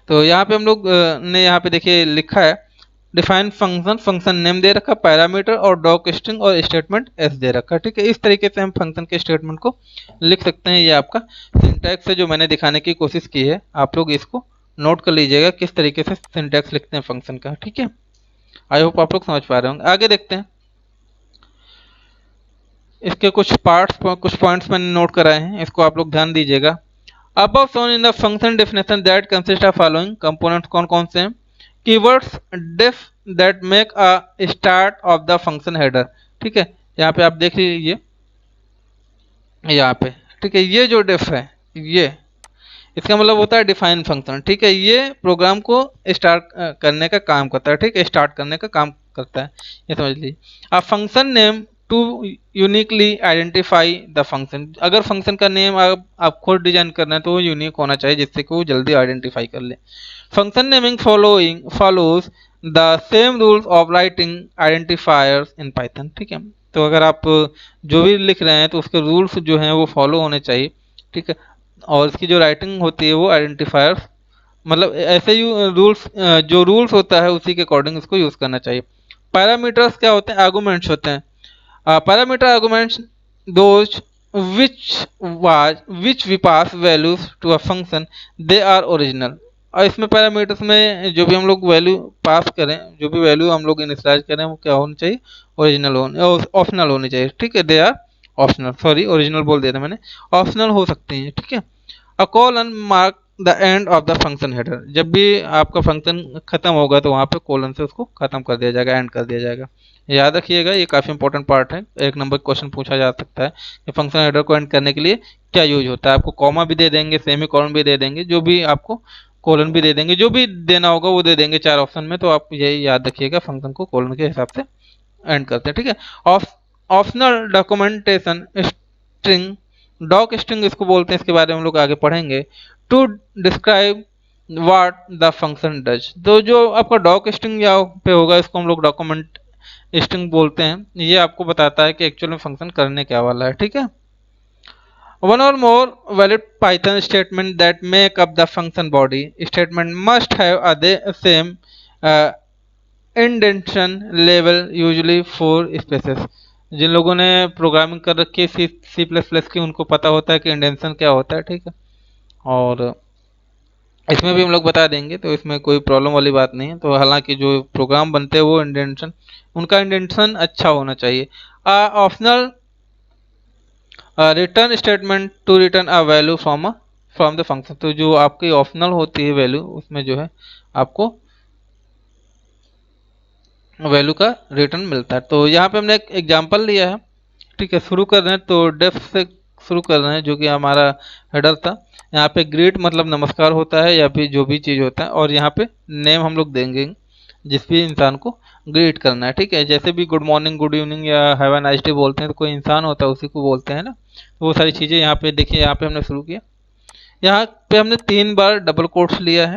तो यहाँ पे हम लोग ने यहाँ पे देखिए लिखा है डिफाइन फंक्शन, फंक्शन नेम दे रखा, पैरामीटर और डॉक स्ट्रिंग और स्टेटमेंट एस दे रखा। ठीक है, इस तरीके से हम फंक्शन के स्टेटमेंट को लिख सकते हैं। ये आपका सिंटैक्स है जो मैंने दिखाने की कोशिश की है, आप लोग इसको नोट कर लीजिएगा किस तरीके से सिंटैक्स लिखते हैं फंक्शन का। ठीक है, आई होप आप लोग समझ पा रहे होंगे। आगे देखते हैं, इसके कुछ पार्ट्स, कुछ पॉइंट्स मैंने नोट कराए हैं, इसको आप लोग ध्यान दीजिएगा। Above shown in the function definition that consist of following components कौन कौन से हैं? Keywords diff that make a start of the function header। ठीक है, यहाँ पे आप देख लीजिए, यहाँ पे ठीक है, ये जो डिफ है ये इसका मतलब होता है डिफाइन फंक्शन। ठीक है, ये प्रोग्राम को स्टार्ट करने का काम करता है। ठीक है, स्टार्ट करने का काम करता है, ये समझ लीजिए। A function name to uniquely identify the function. अगर फंक्शन का नेम आप खुद डिजाइन करना है तो वो यूनिक होना चाहिए जिससे कि वो जल्दी आइडेंटिफाई कर ले। Function naming follows the same rules of writing identifiers in Python. ठीक है, तो अगर आप जो भी लिख रहे हैं तो उसके रूल्स जो हैं वो फॉलो होने चाहिए। ठीक है, और इसकी जो राइटिंग होती है वो आइडेंटिफायर्स मतलब ऐसे ही रूल्स, जो रूल्स होता है उसी के अकॉर्डिंग उसको यूज करना चाहिए। पैरामीटर्स क्या होते हैं, आर्गुमेंट्स होते हैं। Parameter arguments those which we pass values to a function, they are original। और इसमें पैरामीटर्स में जो भी हम लोग वैल्यू पास करें, जो भी वैल्यू हम लोग इनिशियलाइज करें वो क्या होनी चाहिए, ओरिजिनल होनी, ऑप्शनल होनी चाहिए। ठीक है, they are optional, sorry original बोल दिया था मैंने, ऑप्शनल हो सकती हैं। ठीक है, a colon mark the end of the function header. जब भी आपका फंक्शन खत्म होगा तो वहाँ पे कोलन से उसको खत्म कर दिया जाएगा, एंड कर दिया जाएगा। याद रखिएगा, ये काफ़ी इंपॉर्टेंट पार्ट है, एक नंबर क्वेश्चन पूछा जा सकता है कि फंक्शन हेडर को एंड करने के लिए क्या यूज होता है। आपको कॉमा भी दे देंगे, सेमी कॉलन भी दे देंगे, जो भी आपको कोलन भी दे देंगे, जो भी देना होगा वो दे देंगे चार ऑप्शन में। तो आप यही याद रखिएगा, फंक्शन को कोलन के हिसाब से एंड करते हैं। ठीक है, optional documentation string, doc string इसको बोलते हैं, इसके बारे में हम लोग आगे पढ़ेंगे। To describe what the function does, तो जो आपका डॉक स्ट्रिंग यहाँ पे होगा इसको हम लोग डॉक्यूमेंट स्ट्रिंग बोलते हैं। ये आपको बताता है कि एक्चुअल में फंक्शन करने क्या वाला है। ठीक है, one or more valid Python statement that make up the function body statement must have a same indentation level usually 4 spaces. जिन लोगों ने प्रोग्रामिंग कर रखी है सी प्लस प्लस की, उनको पता होता है कि इंडेंशन क्या होता है। ठीक है, और इसमें भी हम लोग बता देंगे, तो इसमें कोई प्रॉब्लम वाली बात नहीं है। तो हालांकि जो प्रोग्राम बनते हैं वो इंडेंशन, उनका इंडेंशन अच्छा होना चाहिए। Optional return statement to return a value from the function, तो जो आपकी ऑप्शनल होती है वैल्यू उसमें जो है आपको वैल्यू का रिटर्न मिलता है। तो यहाँ पे हमने एक एग्जांपल लिया है, ठीक है। शुरू कर रहे हैं तो डेफ से शुरू कर रहे हैं, जो कि हमारा हेडर था। यहाँ पे ग्रीट मतलब नमस्कार होता है या फिर जो भी चीज़ होता है, और यहाँ पे नेम हम लोग देंगे जिस भी इंसान को ग्रीट करना है, ठीक है। जैसे भी गुड मॉर्निंग, गुड इवनिंग या हैव अ नाइस डे बोलते हैं तो कोई इंसान होता है उसी को बोलते हैं ना। तो वो सारी चीज़ें यहाँ पे देखिए, यहाँ पे हमने शुरू किया। यहाँ पे हमने 3 बार डबल कोट्स लिया है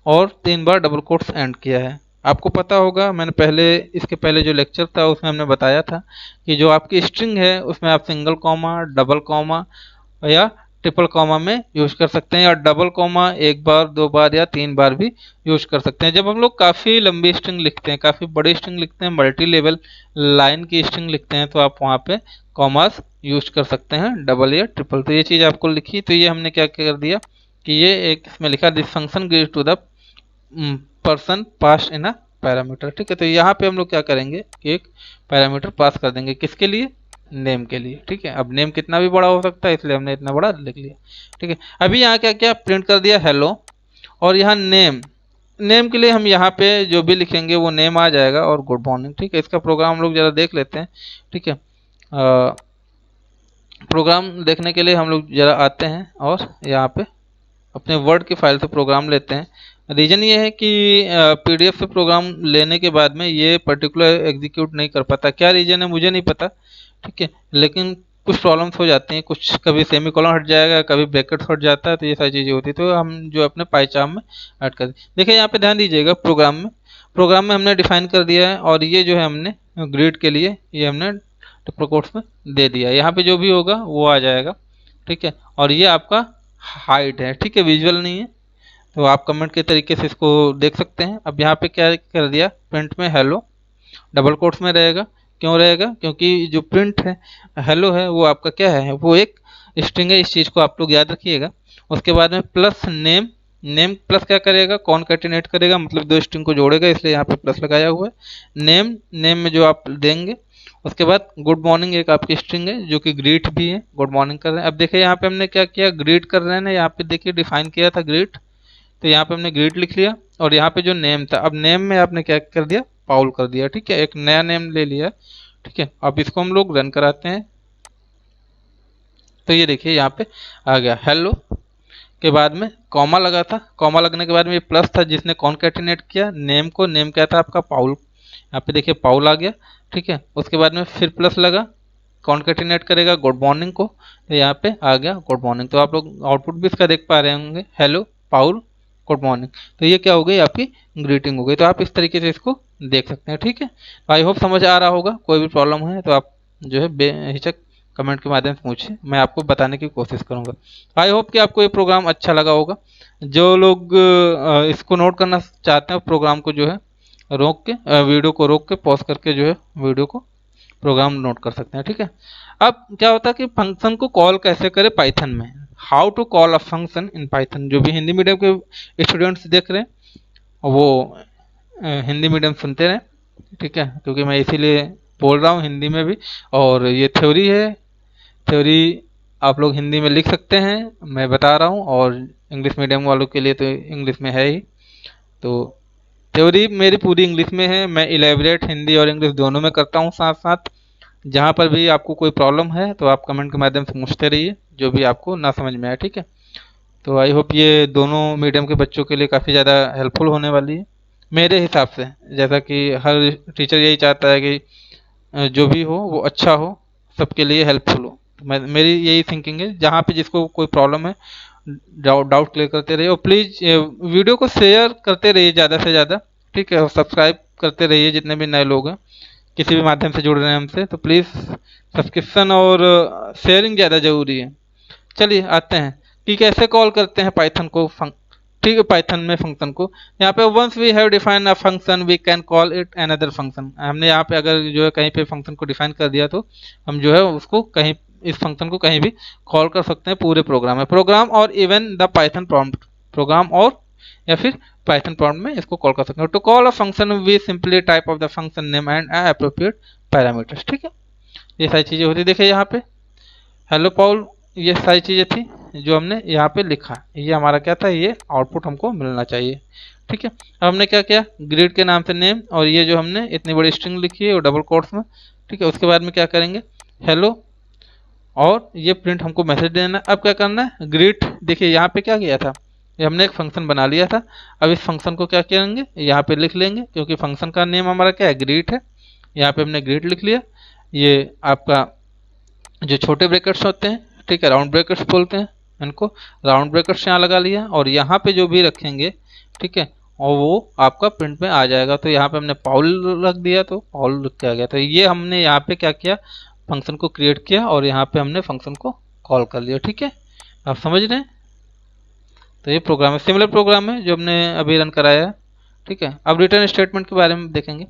और 3 बार डबल कोट्स एंड किया है। आपको पता होगा, मैंने पहले इसके पहले जो लेक्चर था उसमें हमने बताया था कि जो आपकी स्ट्रिंग है उसमें आप सिंगल कॉमा, डबल कॉमा या ट्रिपल कॉमा में यूज कर सकते हैं, या डबल कॉमा 1 बार, 2 बार या 3 बार भी यूज कर सकते हैं। जब हम लोग काफ़ी लंबी स्ट्रिंग लिखते हैं, काफ़ी बड़ी स्ट्रिंग लिखते हैं, मल्टी लेवल लाइन की स्ट्रिंग लिखते हैं, तो आप वहाँ पे कॉमास यूज कर सकते हैं, डबल या ट्रिपल। तो ये चीज़ आपको लिखी, तो ये हमने क्या कर दिया कि ये एक इसमें लिखा, this function gives to the person pass in a parameter, ठीक है। तो यहाँ पे हम लोग क्या करेंगे कि एक पैरामीटर पास कर देंगे, किसके लिए? नेम के लिए, ठीक है। अब नेम कितना भी बड़ा हो सकता है, इसलिए हमने इतना बड़ा लिख लिया, ठीक है। अभी यहाँ क्या क्या प्रिंट कर दिया, हेलो। और यहाँ नेम, नेम के लिए हम यहाँ पे जो भी लिखेंगे वो नेम आ जाएगा, और गुड मॉर्निंग, ठीक है। इसका प्रोग्राम हम लोग जरा देख लेते हैं, ठीक है। प्रोग्राम देखने के लिए हम लोग जरा आते हैं और यहाँ पे अपने वर्ड की फाइल से प्रोग्राम लेते हैं। रीज़न ये है कि पीडीएफ से प्रोग्राम लेने के बाद में ये पर्टिकुलर एग्जीक्यूट नहीं कर पाता। क्या रीज़न है मुझे नहीं पता, ठीक है, लेकिन कुछ प्रॉब्लम्स हो जाती हैं, कुछ कभी सेमी कॉलन हट जाएगा, कभी ब्रैकेट हट जाता है, तो ये सारी चीज़ें होती है। तो हम जो अपने पाइचार्म में ऐड कर देखिए, यहाँ पे ध्यान दीजिएगा, प्रोग्राम में हमने डिफाइन कर दिया है, और ये जो है हमने ग्रिड के लिए ये हमने ट्रिपल कोट्स में दे दिया। यहाँ पे जो भी होगा वो आ जाएगा, ठीक है। और ये आपका हाइट है, ठीक है, विजुअल नहीं है, तो आप कमेंट के तरीके से इसको देख सकते हैं। अब यहाँ पे क्या कर दिया, प्रिंट में हेलो डबल कोट्स में रहेगा। क्यों रहेगा? क्योंकि जो प्रिंट है हेलो है वो आपका क्या है, वो एक स्ट्रिंग है, इस चीज़ को आप लोग याद रखिएगा। उसके बाद में प्लस नेम, नेम प्लस क्या करेगा, कॉनकैटिनेट करेगा, मतलब दो स्ट्रिंग को जोड़ेगा, इसलिए यहाँ पे प्लस लगाया हुआ है। नेम, नेम में जो आप देंगे। उसके बाद गुड मॉर्निंग एक आपकी स्ट्रिंग है जो कि ग्रीट भी है, गुड मॉर्निंग कर रहे हैं। अब देखिए यहाँ पे हमने क्या किया, ग्रीट कर रहे हैं ना, यहाँ पे देखिए डिफाइन किया था ग्रीट, तो यहाँ पे हमने ग्रीट लिख लिया। और यहाँ पे जो नेम था, अब नेम में आपने क्या कर दिया, पाउल कर दिया, ठीक है, एक नया नेम ले लिया, ठीक है। अब इसको हम लोग रन कराते हैं, तो ये देखिए यहाँ पे आ गया हेलो के बाद में कॉमा लगा था, कॉमा लगने के बाद में ये प्लस था जिसने कॉनकैटिनेट किया नेम को, नेम क्या था आपका, पाउल। यहाँ पे देखिए पाउल आ गया, ठीक है। उसके बाद में फिर प्लस लगा, कॉनकैटिनेट करेगा गुड मॉर्निंग को, तो यहाँ पे आ गया गुड मॉर्निंग। तो आप लोग आउटपुट भी इसका देख पा रहे होंगे, हेलो पाउल गुड मॉर्निंग। तो ये क्या हो गई, आपकी ग्रीटिंग हो गई। तो आप इस तरीके से इसको देख सकते हैं, ठीक है। तो आई होप समझ आ रहा होगा। कोई भी प्रॉब्लम है तो आप जो है बेहिचक कमेंट के माध्यम से पूछिए, मैं आपको बताने की कोशिश करूंगा। आई होप कि आपको ये प्रोग्राम अच्छा लगा होगा। जो लोग इसको नोट करना चाहते हैं, प्रोग्राम को जो है रोक के, वीडियो को रोक के पॉज करके जो है वीडियो को प्रोग्राम नोट कर सकते हैं, ठीक है। अब क्या होता है कि फंक्शन को कॉल कैसे करें पाइथन में, how to call a function in Python. जो भी हिंदी मीडियम के स्टूडेंट्स देख रहे हैं वो हिंदी मीडियम सुनते रहें, ठीक है, क्योंकि मैं इसीलिए बोल रहा हूँ हिंदी में भी। और ये थ्योरी है, थ्योरी आप लोग हिंदी में लिख सकते हैं, मैं बता रहा हूँ, और इंग्लिश मीडियम वालों के लिए तो इंग्लिश में है ही। तो थ्योरी मेरी पूरी इंग्लिश में है, मैं इलेबरेट हिंदी और इंग्लिश दोनों में करता हूँ साथ साथ। जहाँ पर भी आपको कोई प्रॉब्लम है तो आप कमेंट के माध्यम से पूछते रहिए, जो भी आपको ना समझ में आए, ठीक है। तो आई होप ये दोनों मीडियम के बच्चों के लिए काफ़ी ज़्यादा हेल्पफुल होने वाली है मेरे हिसाब से। जैसा कि हर टीचर यही चाहता है कि जो भी हो वो अच्छा हो, सबके लिए हेल्पफुल हो। तो मैं, मेरी यही थिंकिंग है। जहाँ पे जिसको कोई प्रॉब्लम है डाउट क्लियर करते रहिए, और प्लीज़ वीडियो को शेयर करते रहिए ज़्यादा से ज़्यादा, ठीक है। और सब्सक्राइब करते रहिए जितने भी नए लोग हैं, किसी भी माध्यम से जुड़ रहे हैं हमसे, तो प्लीज़ सब्सक्रिप्शन और शेयरिंग ज़्यादा ज़रूरी है। चलिए आते हैं कि कैसे कॉल करते हैं पाइथन को, ठीक है, पाइथन में फंक्शन को। यहाँ पे once we have define a function we can call it another function. हमने यहाँ पे अगर जो है कहीं पे फंक्शन को डिफाइन कर दिया तो हम जो है उसको कहीं, इस फंक्शन को कहीं भी कॉल कर सकते हैं पूरे प्रोग्राम में, प्रोग्राम और even the Python prompt, program और या फिर पाइथन प्रॉम्प्ट में इसको कॉल कर सकते हैं। To call a function we simply type of the function name and appropriate parameters, ठीक है। ये सारी चीज़ें होती है। देखिए यहाँ पे हेलो पॉल, ये सारी चीज़ें थी। जो हमने यहाँ पे लिखा, ये हमारा क्या था, ये आउटपुट हमको मिलना चाहिए। ठीक है, अब हमने क्या किया, ग्रीड के नाम से नेम, और ये जो हमने इतनी बड़ी स्ट्रिंग लिखी है वो डबल कोट्स में। ठीक है, उसके बाद में क्या करेंगे, हेलो, और ये प्रिंट हमको मैसेज देना। अब क्या करना है, ग्रीट, देखिए यहाँ पे क्या किया था, ये हमने एक फंक्शन बना लिया था। अब इस फंक्शन को क्या करेंगे, यहाँ पे लिख लेंगे, क्योंकि फंक्शन का नेम हमारा क्या है, ग्रीट है। यहाँ पे हमने ग्रीट लिख लिया। ये आपका जो छोटे ब्रैकेट्स होते हैं, ठीक है, राउंड ब्रैकेट्स बोलते हैं इनको, राउंड ब्रैकेट्स यहाँ लगा लिया, और यहाँ पे जो भी रखेंगे, ठीक है, और वो आपका प्रिंट में आ जाएगा। तो यहाँ पे हमने पाउल रख दिया, तो पाउल लिख के आ गया। तो ये हमने यहाँ पे क्या किया, फंक्शन को क्रिएट किया, और यहाँ पे हमने फंक्शन को कॉल कर लिया। ठीक है, आप समझ रहे हैं। तो ये प्रोग्राम है, सिमिलर प्रोग्राम है जो हमने अभी रन कराया है। ठीक है, अब रिटर्न स्टेटमेंट के बारे में देखेंगे।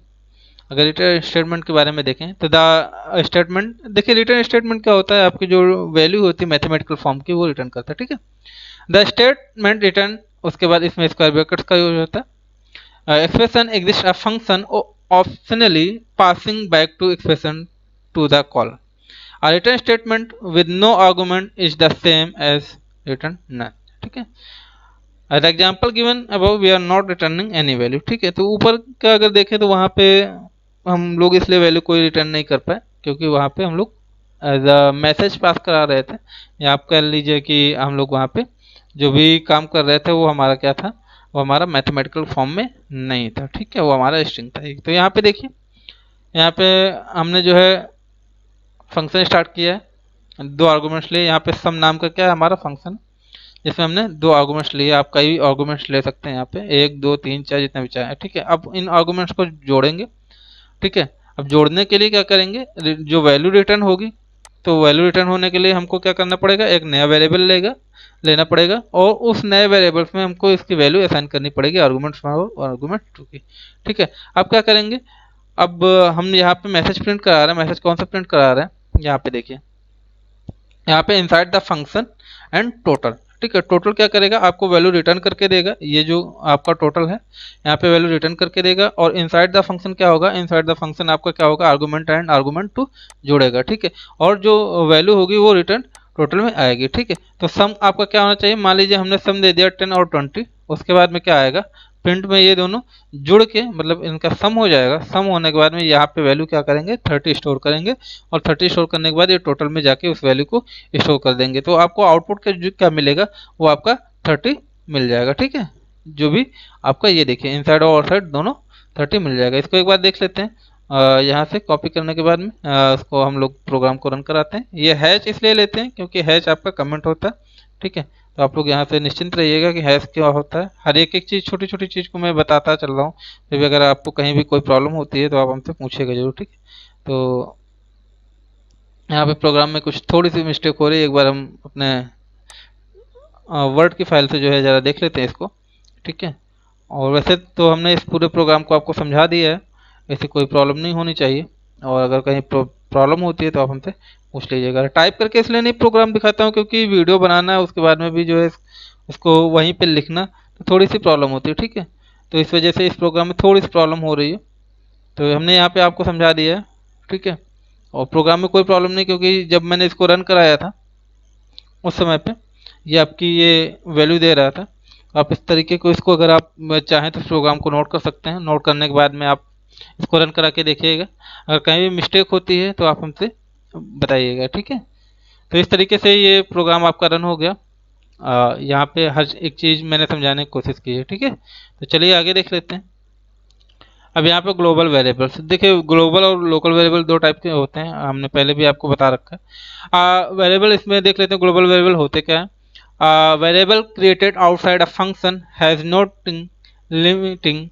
अगर रिटर्न स्टेटमेंट के बारे में देखें तो द स्टेटमेंट, देखिए रिटर्न स्टेटमेंट क्या होता है, आपकी जो वैल्यू होती है मैथमेटिकल फॉर्म की वो रिटर्न करता है। ठीक है, द स्टेटमेंट रिटर्न, उसके बाद इसमें स्क्वायर ब्रैकेट्स का यूज होता है। Expression exist a function optionally passing back to expression to the call. A return statement with no argument is the same as return none। ठीक है, as example given above we are not returning any value। ठीक है, तो ऊपर का अगर देखें तो वहाँ पे हम लोग इसलिए वैल्यू कोई रिटर्न नहीं कर पाए, क्योंकि वहाँ पे हम लोग एज अ मैसेज पास करा रहे थे, या आप कह लीजिए कि हम लोग वहाँ पे जो भी काम कर रहे थे वो हमारा क्या था, वो हमारा मैथमेटिकल फॉर्म में नहीं था। ठीक है, वो हमारा स्ट्रिंग था। तो यहाँ पे देखिए, यहाँ पे हमने जो है फंक्शन स्टार्ट किया है, दो आर्गूमेंट्स लिए। यहाँ पे सम नाम का क्या है, हमारा फंक्शन, जिसमें हमने दो आर्गूमेंट्स लिए। आप कई आर्गूमेंट्स ले सकते हैं यहाँ पे, एक दो तीन चार जितना भी चाहे। ठीक है, अब इन आर्गूमेंट्स को जोड़ेंगे। ठीक है, अब जोड़ने के लिए क्या करेंगे, जो वैल्यू रिटर्न होगी, तो वैल्यू रिटर्न होने के लिए हमको क्या करना पड़ेगा, एक नया वेरिएबल लेना पड़ेगा, और उस नए वेरिएबल्स में हमको इसकी वैल्यू असाइन करनी पड़ेगी, आर्गूमेंट्स वन और आर्गूमेंट टू की। ठीक है, अब क्या करेंगे, अब हम यहाँ पे मैसेज प्रिंट करा रहे हैं। मैसेज कौन सा प्रिंट करा रहे हैं, यहाँ पे देखिए, यहाँ पे inside the function and total. ठीक है, टोटल क्या करेगा, आपको वैल्यू रिटर्न करके देगा, ये जो आपका टोटल है यहाँ पे वैल्यू रिटर्न करके देगा। और इनसाइड द फंक्शन क्या होगा, इनसाइड द फंक्शन आपका क्या होगा, आर्गूमेंट एंड आर्गूमेंट टू जोड़ेगा। ठीक है, और जो वैल्यू होगी वो रिटर्न टोटल में आएगी। ठीक है, तो सम आपका क्या होना चाहिए, मान लीजिए हमने सम दे दिया 10 और 20, उसके बाद में क्या आएगा, प्रिंट में ये दोनों जुड़ के मतलब इनका सम हो जाएगा। सम होने के बाद में यहाँ पे वैल्यू क्या करेंगे, 30 स्टोर करेंगे, और 30 स्टोर करने के बाद ये टोटल में जाके उस वैल्यू को स्टोर कर देंगे। तो आपको आउटपुट का जो क्या मिलेगा, वो आपका 30 मिल जाएगा। ठीक है, जो भी आपका ये देखिए इनसाइड और आउटसाइड दोनों 30 मिल जाएगा। इसको एक बार देख लेते हैं। यहाँ से कॉपी करने के बाद में इसको हम लोग प्रोग्राम को रन कराते हैं। ये हैश इसलिए लेते हैं क्योंकि हैश आपका कमेंट होता है। ठीक है, तो आप लोग यहाँ से निश्चिंत रहिएगा कि हैश क्या होता है। हर एक एक चीज़, छोटी छोटी चीज़ को मैं बताता चल रहा हूँ। फिर भी अगर आपको कहीं भी कोई प्रॉब्लम होती है तो आप हमसे पूछिएगा जरूर। ठीक है, तो यहाँ पे प्रोग्राम में कुछ थोड़ी सी मिस्टेक हो रही है, एक बार हम अपने वर्ड की फाइल से जो है ज़रा देख लेते हैं इसको। ठीक है, और वैसे तो हमने इस पूरे प्रोग्राम को आपको समझा दिया है, ऐसी कोई प्रॉब्लम नहीं होनी चाहिए। और अगर कहीं प्रॉब्लम होती है तो आप हमसे पूछ लीजिएगा। टाइप करके इसलिए नहीं प्रोग्राम दिखाता हूँ क्योंकि वीडियो बनाना है, उसके बाद में भी जो है उसको वहीं पे लिखना, तो थोड़ी सी प्रॉब्लम होती है। ठीक है, तो इस वजह से इस प्रोग्राम में थोड़ी सी प्रॉब्लम हो रही है, तो हमने यहाँ पे आपको समझा दिया है। ठीक है, और प्रोग्राम में कोई प्रॉब्लम नहीं, क्योंकि जब मैंने इसको रन कराया था उस समय पे ये आपकी ये वैल्यू दे रहा था। आप इस तरीके को, इसको अगर आप चाहें तो इस प्रोग्राम को नोट कर सकते हैं। नोट करने के बाद में आप इसको रन करा के देखिएगा, अगर कहीं भी मिस्टेक होती है तो आप हमसे बताइएगा। ठीक है, तो इस तरीके से ये प्रोग्राम आपका रन हो गया। यहाँ पे हर एक चीज़ मैंने समझाने की कोशिश की है। ठीक है, तो चलिए आगे देख लेते हैं। अब यहाँ पे ग्लोबल वेरिएबल्स देखिए, ग्लोबल और लोकल वेरिएबल दो टाइप के होते हैं, हमने पहले भी आपको बता रखा है। वेरिएबल इसमें देख लेते हैं, ग्लोबल वेरिएबल होते क्या है। Variable created outside a function has not limiting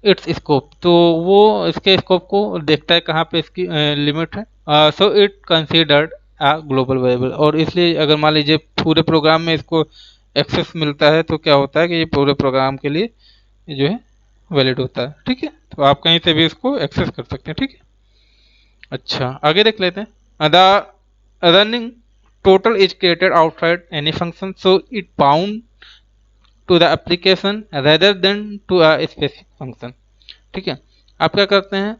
it's scope, तो वो इसके स्कोप को देखता है कहाँ पे इसकी लिमिट है। So it considered a global variable, और इसलिए अगर मान लीजिए पूरे प्रोग्राम में इसको एक्सेस मिलता है तो क्या होता है कि ये पूरे प्रोग्राम के लिए जो है वैलिड होता है। ठीक है, तो आप कहीं से भी इसको एक्सेस कर सकते हैं। ठीक है, अच्छा आगे देख लेते हैं। The running total is created outside any function, so it bound to the application rather than to a specific function. ठीक है, आप क्या करते हैं,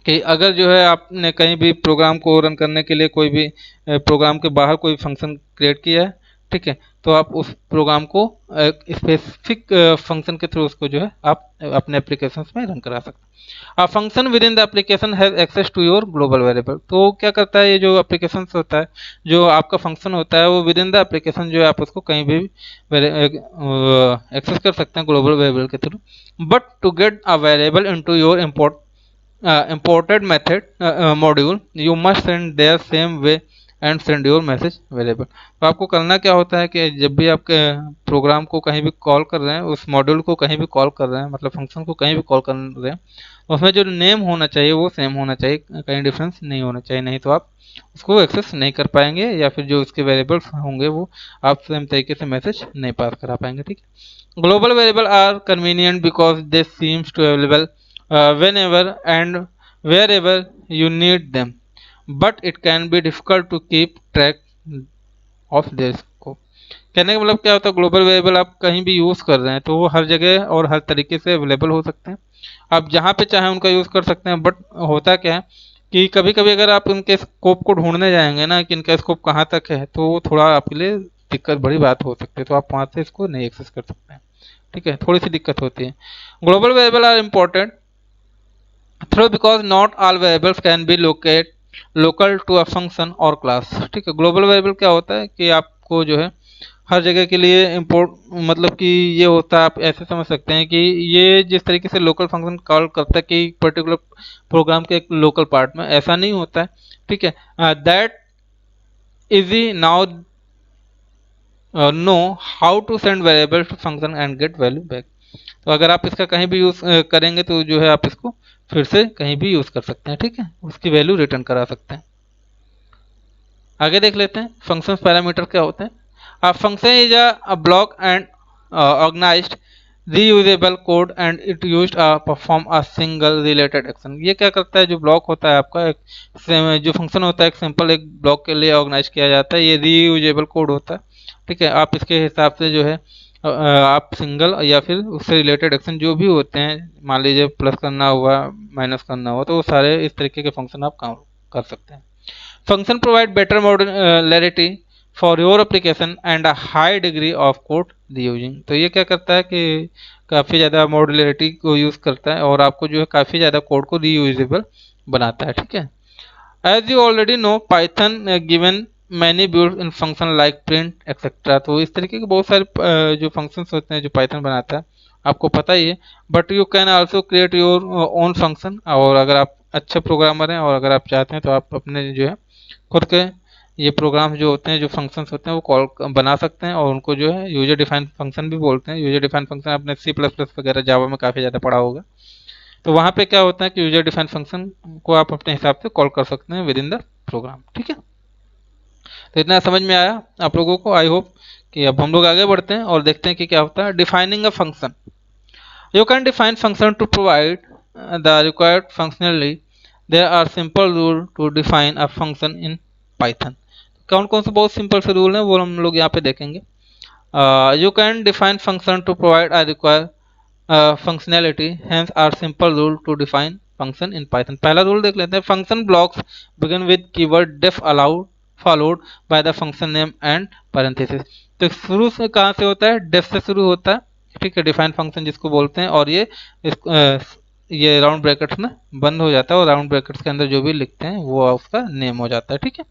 कि अगर जो है आपने कहीं भी प्रोग्राम को रन करने के लिए कोई भी प्रोग्राम के बाहर कोई फंक्शन क्रिएट किया है, ठीक है, तो आप उस प्रोग्राम को स्पेसिफिक फंक्शन के थ्रू उसको जो है आप अपने एप्लीकेशन में रन करा सकते हैं। Function within the application has access to your global variable. तो क्या करता है ये जो एप्लीकेशन होता है, जो आपका फंक्शन होता है, वो विद इन द एप्लीकेशन जो है आप उसको कहीं भी एक्सेस कर सकते हैं ग्लोबल वेरिएबल के थ्रू। But to get a variable into your imported method module, you must send their same way and send your message variable. तो आपको करना क्या होता है कि जब भी आपके प्रोग्राम को कहीं भी कॉल कर रहे हैं, उस मॉड्यूल को कहीं भी कॉल कर रहे हैं, मतलब फंक्शन को कहीं भी कॉल कर रहे हैं, उसमें जो नेम होना चाहिए वो सेम होना चाहिए, कहीं डिफरेंस नहीं होना चाहिए, नहीं तो आप उसको एक्सेस नहीं कर पाएंगे, या फिर जो उसके वेरिएबल्स होंगे वो आप सेम तरीके से मैसेज नहीं पास करा पाएंगे। ठीक है, global variable are convenient because they seems to available whenever and wherever you need them, but it can be difficult to keep track of their scope। कहने का मतलब क्या होता है, ग्लोबल वेरिएबल आप कहीं भी यूज़ कर रहे हैं तो वो हर जगह और हर तरीके से अवेलेबल हो सकते हैं, आप जहाँ पे चाहें उनका यूज़ कर सकते हैं। बट होता क्या है कि कभी कभी अगर आप उनके स्कोप को ढूंढने जाएंगे ना कि इनका स्कोप कहाँ तक है, तो वो थोड़ा आपके लिए दिक्कत बड़ी बात हो सकती है, तो आप वहाँ से इसको नहीं एक्सेस कर सकते हैं। ठीक है, थोड़ी सी दिक्कत होती है। Global variable are important throw because not all variables can be local to a function और क्लास। ठीक है, ग्लोबल वेरिएबल क्या होता है कि आपको जो है हर जगह के लिए इम्पोर्ट, मतलब कि ये होता है, आप ऐसे समझ सकते हैं कि ये जिस तरीके से लोकल फंक्शन कॉल करता है कि पर्टिकुलर प्रोग्राम के एक लोकल पार्ट में, ऐसा नहीं होता है। ठीक है, that easy now know how to send variable to function and get value back. तो अगर आप इसका कहीं भी यूज़ करेंगे तो जो है आप इसको फिर से कहीं भी यूज़ कर सकते हैं। ठीक है, उसकी वैल्यू रिटर्न करा सकते हैं। आगे देख लेते हैं फंक्शन पैरामीटर क्या होते हैं। Function is a block and organized reusable code and it used perform a single related action. ये क्या करता है, जो ब्लॉक होता है आपका एक जो फंक्शन होता है, एक सिंपल एक ब्लॉक के लिए ऑर्गेनाइज किया जाता है, ये रीयूजेबल कोड होता है। ठीक है, आप इसके हिसाब से जो है आप सिंगल या फिर उससे रिलेटेड एक्शन जो भी होते हैं, मान लीजिए प्लस करना हुआ, माइनस करना हुआ, तो वो सारे इस तरीके के फंक्शन आप काम कर सकते हैं। Function provide better modularity for your application and a high degree of code reusing. तो ये क्या करता है कि काफ़ी ज़्यादा मॉड्यूलरिटी को यूज़ करता है और आपको जो है काफ़ी ज़्यादा कोड को रीयूजेबल बनाता है। ठीक है, as you already know Python given many built in function like print etcetera. तो इस तरीके के बहुत सारे जो फंक्शंस होते हैं जो पाइथन बनाता है, आपको पता ही है। But you can also create your own function, और अगर आप अच्छे प्रोग्रामर हैं और अगर आप चाहते हैं तो आप अपने जो है खुद के ये प्रोग्राम जो होते हैं, जो फंक्शंस होते हैं, वो कॉल बना सकते हैं, और उनको जो है यूजर डिफाइंड फंक्शन भी बोलते हैं। यूजर डिफाइंड फंक्शन आपने सी प्लस प्लस वगैरह जावा में काफ़ी ज़्यादा पढ़ा होगा। तो वहाँ पे क्या होता है कि यूजर डिफाइंड फंक्शन को आप अपने हिसाब से कॉल कर सकते हैं विद इन द प्रोग्राम। ठीक है, तो इतना समझ में आया आप लोगों को, आई होप। कि अब हम लोग आगे बढ़ते हैं और देखते हैं कि क्या होता है defining a function. You can define function to provide the required functionality. There are simple rules to define a function in Python। कौन कौन से बहुत सिंपल से रूल हैं वो हम लोग यहाँ पे देखेंगे। You can define function to provide a required functionality, hence are simple rule to define function in Python। पहला रूल देख लेते हैं। function blocks begin with keyword def allowed followed by the function name and parenthesis। तो शुरू से कहाँ से होता है, def से शुरू होता है। ठीक है, डिफाइन फंक्शन जिसको बोलते हैं, और ये राउंड ब्रैकेट्स में बंद हो जाता है, और राउंड ब्रैकेट्स के अंदर जो भी लिखते हैं वो उसका नेम हो जाता है। ठीक है,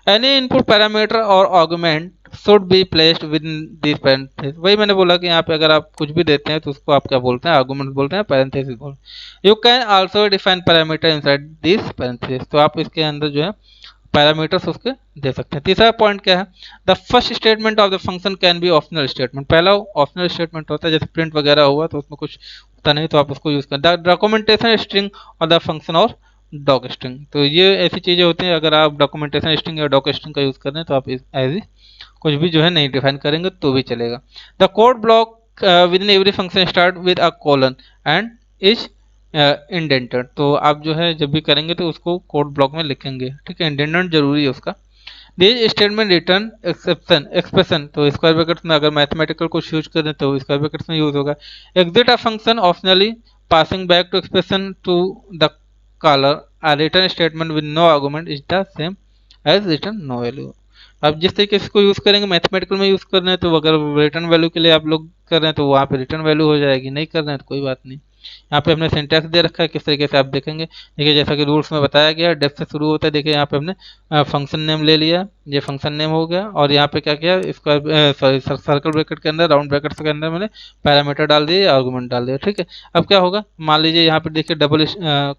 एनी इनपुट पैरामीटर और argument should be placed with this parenthesis. वही मैंने बोला कि यहाँ पे अगर आप कुछ भी देते हैं तो उसको आप क्या बोलते हैं, आर्गुमेंट बोलते हैं, पैरेंथेसिस बोलते हैं। You can also define parameter inside this parenthesis. तो आप इसके अंदर जो है पैरामीटर्स उसके दे सकते हैं। तीसरा पॉइंट क्या है, the first statement of the function can be optional statement. पहला ऑप्शनल स्टेटमेंट होता है, जैसे प्रिंट वगैरह हुआ तो उसमें कुछ होता नहीं तो आप उसको यूज करें। द डॉक्यूमेंटेशन स्ट्रिंग और द फंक्शन और डॉक स्ट्रिंग। तो ये ऐसी चीजें होती हैं, अगर आप डॉक्यूमेंटेशन स्ट्रिंग या डॉक स्ट्रिंग का यूज कर रहे हैं तो आप एज कुछ भी जो है नहीं डिफाइन करेंगे तो भी चलेगा। The code block with in every function start with a colon and is indented. तो आप जो है जब भी करेंगे तो उसको कोड ब्लॉक में लिखेंगे। ठीक है, इंडेंटेड जरूरी है उसका। This statement return exception expression. तो स्क्वायर ब्रैकेट्स में अगर मैथमेटिकल को यूज करें तो स्क्वायर ब्रैकेट्स में यूज होगा। Exit a function optionally passing back to expression to the caller a return statement with no argument is the same as return no value। अब जिस तरीके से इसको यूज़ करेंगे, मैथमेटिकल में यूज़ कर रहे हैं तो अगर रिटर्न वैल्यू के लिए आप लोग कर रहे हैं तो वहाँ पे रिटर्न वैल्यू हो जाएगी, नहीं कर रहे हैं तो कोई बात नहीं। यहाँ पे हमने सिंटैक्स दे रखा है, किस तरीके से आप देखेंगे। देखिए जैसा कि रूल्स में बताया गया, डेफ से शुरू होता है। देखिए यहाँ पे हमने फंक्शन नेम ले लिया, ये फंक्शन नेम हो गया, और यहाँ पे क्या किया, इसका सॉरी सर्कल ब्रैकेट के अंदर, राउंड ब्रैकेट के अंदर मैंने पैरामीटर डाल दिए, आर्गुमेंट डाल दिया। ठीक है, अब क्या होगा, मान लीजिए यहाँ पे देखिए डबल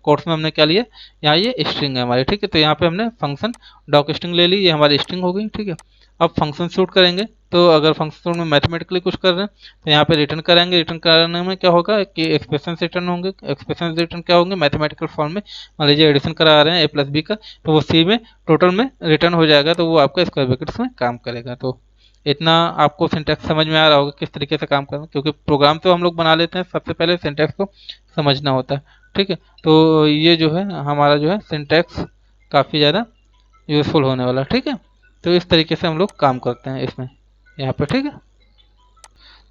कोट्स में हमने क्या लिया, यहाँ ये स्ट्रिंग है हमारी। ठीक है, तो यहाँ पे हमने फंक्शन डॉक स्ट्रिंग ले ली, ये हमारी स्ट्रिंग हो गई। ठीक है, अब फंक्शन शूट करेंगे, तो अगर फंक्शन में मैथमेटिकली कुछ कर रहे हैं तो यहाँ पे रिटर्न कराएंगे। रिटर्न कराने में क्या होगा कि एक्सप्रेशन रिटर्न होंगे। एक्सप्रेशन रिटर्न क्या होंगे, मैथमेटिकल फॉर्म में। मान लीजिए एडिशन करा रहे हैं a प्लस बी का, तो वो सी में टोटल में रिटर्न हो जाएगा, तो वो आपका स्क्वायर ब्रैकेट्स में काम करेगा। तो इतना आपको सिंटैक्स समझ में आ रहा होगा किस तरीके से काम करना, क्योंकि प्रोग्राम तो हम लोग बना लेते हैं, सबसे पहले सिंटैक्स को समझना होता है। ठीक है, तो ये जो है हमारा जो है सिंटैक्स काफ़ी ज़्यादा यूजफुल होने वाला। ठीक है, तो इस तरीके से हम लोग काम करते हैं इसमें यहाँ पे। ठीक है,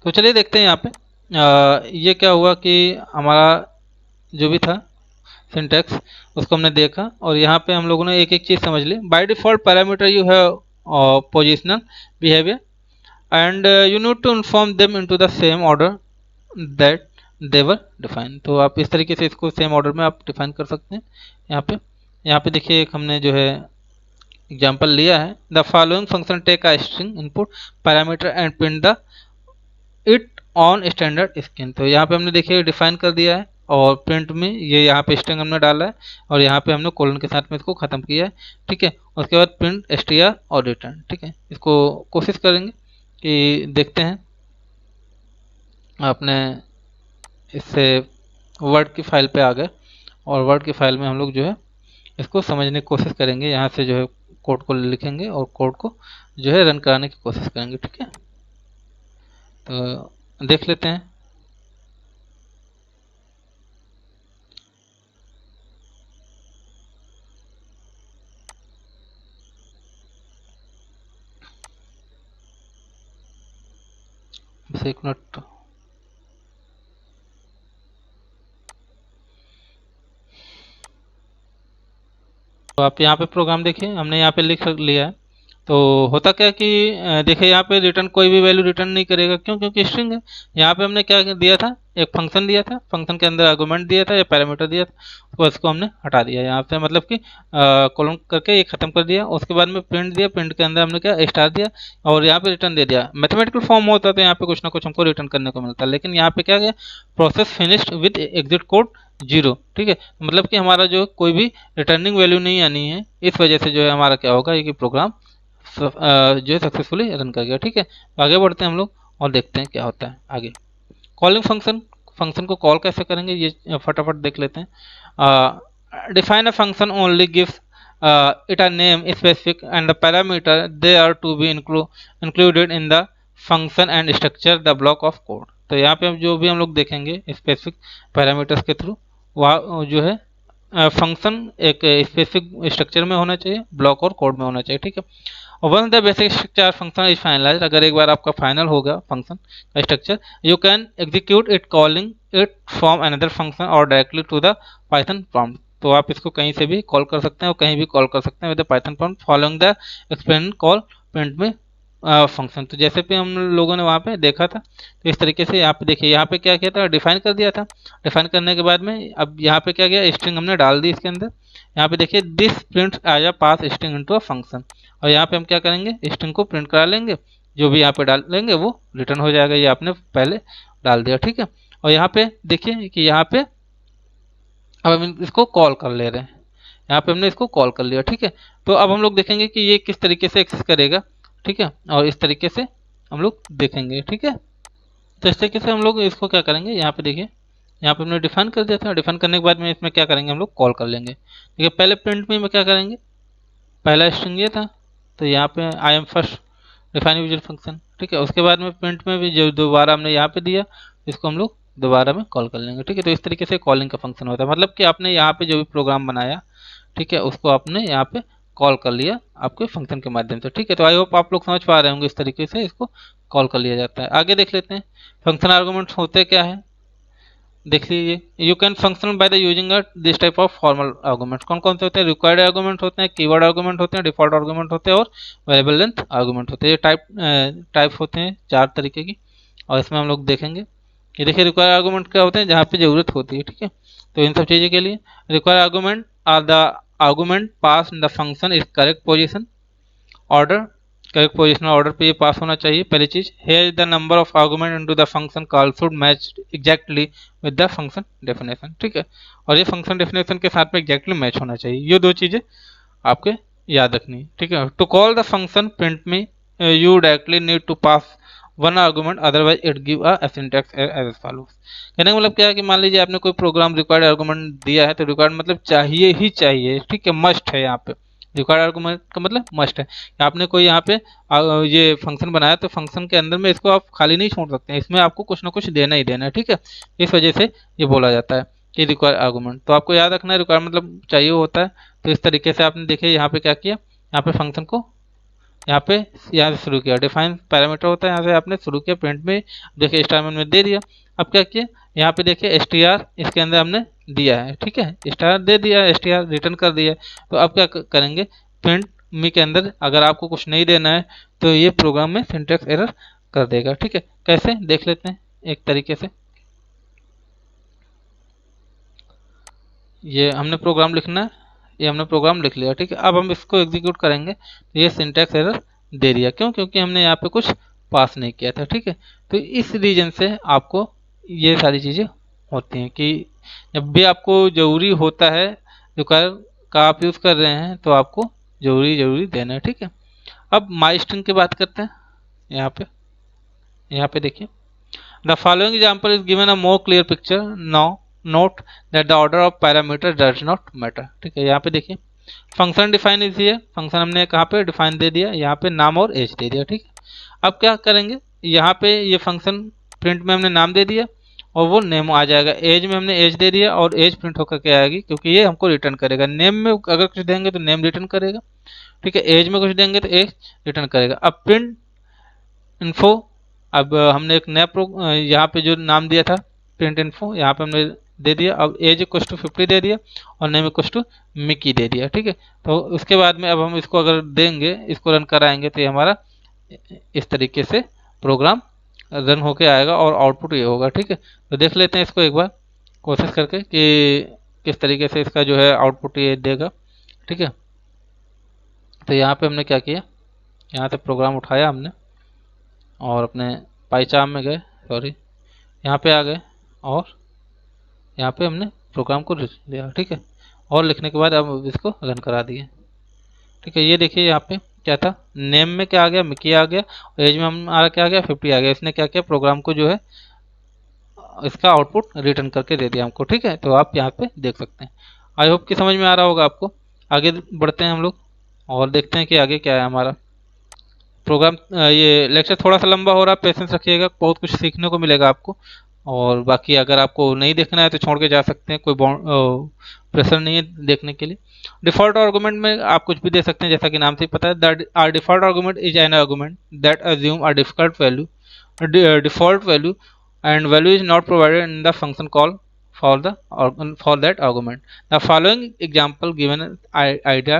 तो चलिए देखते हैं यहाँ पे ये क्या हुआ कि हमारा जो भी था सिंटैक्स उसको हमने देखा, और यहाँ पे हम लोगों ने एक एक चीज़ समझ ली। By default parameter you have positional behaviour and you need to inform them into the same order that they were define. तो आप इस तरीके से इसको सेम ऑर्डर में आप डिफाइन कर सकते हैं। यहाँ पे देखिए एक हमने जो है एग्जाम्पल लिया है, the following function take a string input parameter and print the it on standard screen. तो यहाँ पे हमने देखिए डिफाइन कर दिया है, और प्रिंट में ये यहाँ पे स्ट्रिंग हमने डाला है, और यहाँ पे हमने कोलन के साथ में इसको ख़त्म किया है। ठीक है, उसके बाद प्रिंट str और रिटर्न। ठीक है, इसको कोशिश करेंगे कि देखते हैं अपने इससे वर्ड की फाइल पे आ गए, और वर्ड की फाइल में हम लोग जो है इसको समझने की कोशिश करेंगे। यहाँ से जो है कोड को लिखेंगे और कोड को जो है रन कराने की कोशिश करेंगे। ठीक है, तो देख लेते हैं। बस एक मिनट। तो आप यहाँ पे प्रोग्राम देखिए, हमने यहाँ पे लिख लिया है। तो होता क्या है कि देखिए यहाँ पे रिटर्न कोई भी वैल्यू रिटर्न नहीं करेगा, क्यों, क्योंकि स्ट्रिंग है। यहाँ पे हमने क्या दिया था, एक फंक्शन दिया था, फंक्शन के अंदर आर्गुमेंट दिया था या पैरामीटर दिया था, तो इसको हमने हटा दिया यहाँ पे, मतलब कि कॉलम करके ये खत्म कर दिया। उसके बाद में प्रिंट दिया, प्रिंट के अंदर हमने क्या स्टार दिया, और यहाँ पे रिटर्न दे दिया। मैथमेटिकल फॉर्म होता तो यहाँ पे कुछ ना कुछ हमको रिटर्न करने को मिलता, लेकिन यहाँ पे क्या गया, process finished with exit code 0। ठीक है, मतलब कि हमारा जो कोई भी रिटर्निंग वैल्यू नहीं आनी है, इस वजह से जो है हमारा क्या होगा, ये कि प्रोग्राम जो है सक्सेसफुली रन कर गया। ठीक है, तो आगे बढ़ते हैं हम लोग और देखते हैं क्या होता है आगे। कॉलिंग फंक्शन, फंक्शन को कॉल कैसे करेंगे ये फटाफट देख लेते हैं। Define a function only gives it a name specific and the parameter they are to be included in the function and structure the block of code. तो यहाँ पे जो भी हम लोग देखेंगे स्पेसिफिक पैरामीटर्स के थ्रू, वह जो है फंक्शन एक स्पेसिफिक स्ट्रक्चर में होना चाहिए, ब्लॉक और कोड में होना चाहिए। ठीक है, और one the basic structure function is finalize, अगर एक बार आपका फाइनल होगा फंक्शन का structure, you can execute it calling it from another function or directly to the Python prompt. तो आप इसको कहीं से भी कॉल कर सकते हैं और कहीं भी कॉल कर सकते हैं with the Python prompt following the explain call print में फंक्शन। तो जैसे भी हम लोगों ने वहाँ पे देखा था, तो इस तरीके से यहाँ पे देखिए, यहाँ पे क्या किया था, डिफाइन कर दिया था। डिफाइन करने के बाद में अब यहाँ पे क्या गया, स्ट्रिंग हमने डाल दी इसके अंदर। यहाँ पे देखिए this print as a pass string into a function, और यहाँ पे हम क्या करेंगे, स्ट्रिंग को प्रिंट करा लेंगे, जो भी यहाँ पे डाल लेंगे वो रिटर्न हो जाएगा, ये आपने पहले डाल दिया। ठीक है, और यहाँ पे देखिए कि यहाँ पे अब हम इसको कॉल कर ले रहे हैं, यहाँ पे हमने इसको कॉल कर लिया। ठीक है, तो अब हम लोग देखेंगे कि ये किस तरीके से एक्सेस करेगा। ठीक है, और इस तरीके से हम लोग देखेंगे। ठीक है, तो इस तरीके से हम लोग इसको क्या करेंगे, यहाँ पे देखिए, यहाँ पे हमने डिफाइन कर दिया था। डिफाइन करने के बाद में इसमें क्या करेंगे, हम लोग कॉल कर लेंगे। ठीक है, पहले प्रिंट में क्या करेंगे, पहला स्ट्रिंग ये था, तो यहाँ पे I am first define user function. ठीक है, उसके बाद में प्रिंट में भी जो दोबारा हमने यहाँ पे दिया, इसको हम लोग दोबारा में कॉल कर लेंगे। ठीक है, तो इस तरीके से कॉलिंग का फंक्शन होता है, मतलब कि आपने यहाँ पे जो भी प्रोग्राम बनाया, ठीक है, उसको आपने यहाँ पे कॉल कर लिया आपके फंक्शन के माध्यम से। ठीक है, तो आई होप आप लोग समझ पा रहे होंगे इस तरीके से इसको कॉल कर लिया जाता है। आगे देख लेते हैं फंक्शन आर्गुमेंट्स होते क्या है। देख लीजिए, you can function by the using this type of formal argument. कौन कौन से होते हैं? रिक्वायर्ड आर्गूमेंट होते हैं, कीवर्ड आर्गूमेंट होते हैं, डिफॉल्ट आर्गूमेंट होते हैं और वेरिएबल लेंथ आर्गूमेंट होते हैं। ये टाइप होते हैं 4 तरीके की, और इसमें हम लोग देखेंगे। ये देखिए, रिक्वायर्ड आर्गूमेंट क्या होते हैं? जहाँ पे जरूरत होती है, ठीक है। तो इन सब चीज़ों के लिए required argument are the argument pass in the function is correct position order. Correct positional order पे ये पास होना चाहिए, पहली चीज। Here is the number of argument into the function call should match exactly with the function definition, ठीक है। और ये फंक्शन डेफिनेशन के साथ में एग्जैक्टली मैच होना चाहिए। ये 2 चीजें आपके याद रखनी है, ठीक है। To call the function print में you directly need to pass one argument, otherwise it give a syntax as follows. कहने का मतलब क्या है कि मान लीजिए आपने कोई प्रोग्राम रिक्वायर्ड आर्गूमेंट दिया है, तो रिक्वायर्ड मतलब चाहिए ही चाहिए, ठीक है, मस्ट है। यहाँ पे रिक्वायर्ड आर्गूमेंट का मतलब मस्ट है। आपने कोई यहाँ पे ये फंक्शन बनाया, तो फंक्शन के अंदर में इसको आप खाली नहीं छोड़ सकते हैं, इसमें आपको कुछ ना कुछ देना ही देना है, ठीक है। इस वजह से ये बोला जाता है कि रिक्वायर आर्गूमेंट। तो आपको याद रखना है, रिक्वायर मतलब चाहिए होता है। तो इस तरीके से आपने देखिए यहाँ पे क्या किया, यहाँ पे फंक्शन को यहाँ पे यहाँ से शुरू किया, डिफाइन पैरामीटर होता है, यहाँ से आपने शुरू किया प्रिंट में, देखिए स्टार में दे दिया। अब क्या किया, यहाँ पे देखिए str इसके अंदर हमने दिया है, ठीक है, स्टार दे दिया, str रिटर्न कर दिया। तो अब क्या करेंगे, प्रिंट मी के अंदर अगर आपको कुछ नहीं देना है, तो ये प्रोग्राम में सिंटैक्स एरर कर देगा, ठीक है। कैसे देख लेते हैं एक तरीके से। ये हमने प्रोग्राम लिखना है, ये हमने प्रोग्राम लिख लिया, ठीक है। अब हम इसको एग्जीक्यूट करेंगे, तो ये सिंटैक्स एरर दे दिया, क्यों? क्योंकि हमने यहाँ पे कुछ पास नहीं किया था, ठीक है। तो इस रीजन से आपको ये सारी चीज़ें होती हैं कि जब भी आपको ज़रूरी होता है, रिक्वायर का आप यूज़ कर रहे हैं, तो आपको ज़रूरी देना है, ठीक है। अब माई स्ट्रिंग की बात करते हैं। यहाँ पे देखिए, the following example is given a more clear picture. Now note that the order of parameter does not matter, ठीक है। यहाँ पे देखिए, फंक्शन डिफाइन इज है, फंक्शन हमने कहाँ पे डिफाइन दे दिया, यहाँ पे नाम और एज दे दिया, ठीक है। अब क्या करेंगे, यहाँ पे ये फंक्शन प्रिंट में हमने नाम दे दिया और वो नेम आ जाएगा, एज में हमने एज दे दिया और एज प्रिंट होकर के आएगी, क्योंकि ये हमको रिटर्न करेगा। नेम में अगर कुछ देंगे तो नेम रिटर्न करेगा, ठीक है। एज में कुछ देंगे तो एज रिटर्न करेगा। अब प्रिंट इन्फो, अब हमने एक नया यहाँ पे जो नाम दिया था प्रिंट इन्फो, यहाँ पे हमने दे दिया। अब एज इक्वल टू 50 दे दिया और नेम इक्वल टू मिकी दे दिया, ठीक है। तो उसके बाद में अब हम इसको अगर देंगे, इसको रन कराएंगे, तो ये हमारा इस तरीके से प्रोग्राम रन होके आएगा और आउटपुट ये होगा, ठीक है। तो देख लेते हैं इसको एक बार कोशिश करके कि किस तरीके से इसका जो है आउटपुट ये देगा, ठीक है। तो यहाँ पे हमने क्या किया, यहाँ से प्रोग्राम उठाया हमने और अपने पाईचार्म में गए, सॉरी, यहाँ पे आ गए और यहाँ पे हमने प्रोग्राम को लिख लिया, ठीक है। और लिखने के बाद अब इसको रन करा दिए, ठीक है। ये देखिए यहाँ पे क्या था, नेम में क्या आ गया, मिकी आ गया, और एज में हमारा क्या आ गया, 50 आ गया। इसने क्या किया, प्रोग्राम को जो है इसका आउटपुट रिटर्न करके दे दिया हमको, ठीक है। तो आप यहाँ पे देख सकते हैं। आई होप कि समझ में आ रहा होगा आपको। आगे बढ़ते हैं हम लोग और देखते हैं कि आगे क्या है हमारा प्रोग्राम। ये लेक्चर थोड़ा सा लंबा हो रहा है, पेशेंस रखिएगा, बहुत कुछ सीखने को मिलेगा आपको। और बाकी अगर आपको नहीं देखना है तो छोड़ के जा सकते हैं, कोई प्रेशर नहीं है देखने के लिए। डिफॉल्ट आर्गुमेंट में आप कुछ भी दे सकते हैं, जैसा कि नाम से ही पता है, that are default argument is an argument that assume a difficult value, default value and value is not provided in the function call for that argument. The following example given idea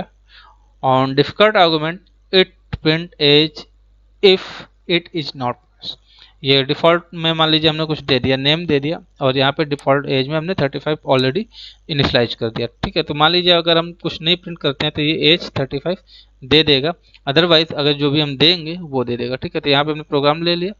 on difficult argument, it print age if it is not passed। ये default में मान लीजिए हमने कुछ दे दिया, name दे दिया, और यहाँ पे डिफॉल्ट एज में हमने 35 ऑलरेडी इनिशलाइज कर दिया, ठीक है। तो मान लीजिए अगर हम कुछ नहीं प्रिंट करते हैं तो ये एज 35 दे देगा, अदरवाइज अगर जो भी हम देंगे वो दे देगा, ठीक है। तो यहाँ पे हमने प्रोग्राम ले लिया,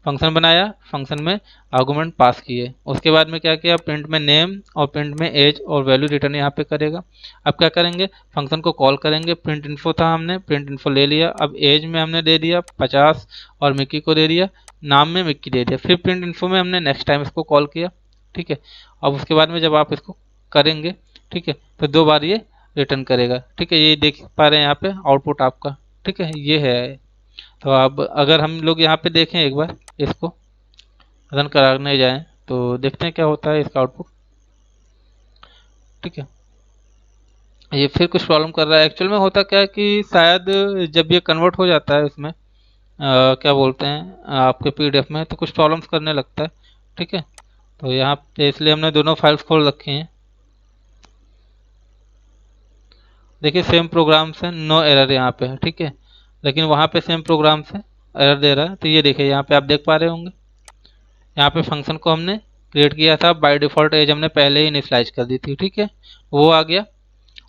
फंक्शन बनाया, फंक्शन में आर्गुमेंट पास किए, उसके बाद में क्या किया, प्रिंट में नेम और प्रिंट में एज और वैल्यू रिटर्न यहाँ पे करेगा। अब क्या करेंगे, फंक्शन को कॉल करेंगे, प्रिंट इन्फो था, हमने प्रिंट इन्फो ले लिया। अब एज में हमने दे दिया 50 और मिक्की को दे दिया, नाम में मिक्की दे दिया। फिर प्रिंट इन्फो में हमने नेक्स्ट टाइम इसको कॉल किया, ठीक है। अब उसके बाद में जब आप इसको करेंगे, ठीक है, तो 2 बार ये रिटर्न करेगा, ठीक है। ये देख पा रहे हैं यहाँ पे आउटपुट आपका, ठीक है, ये है। तो अब अगर हम लोग यहाँ पे देखें एक बार, इसको रन कराने जाएं, तो देखते हैं क्या होता है इसका आउटपुट, ठीक है। ये फिर कुछ प्रॉब्लम कर रहा है। एक्चुअल में होता क्या है कि शायद जब ये कन्वर्ट हो जाता है इसमें क्या बोलते हैं आपके पीडीएफ में, तो कुछ प्रॉब्लम्स करने लगता है, ठीक है। तो यहाँ पे इसलिए हमने दोनों फाइल्स खोल रखी हैं। देखिए सेम प्रोग्राम से नो एरर यहाँ पे है, ठीक है, लेकिन वहाँ पे सेम प्रोग्राम से एरर दे रहा है। तो ये देखिए यहाँ पे आप देख पा रहे होंगे, यहाँ पे फंक्शन को हमने क्रिएट किया था, बाय डिफ़ॉल्ट एज हमने पहले ही इनिशियलाइज कर दी थी, ठीक है, वो आ गया।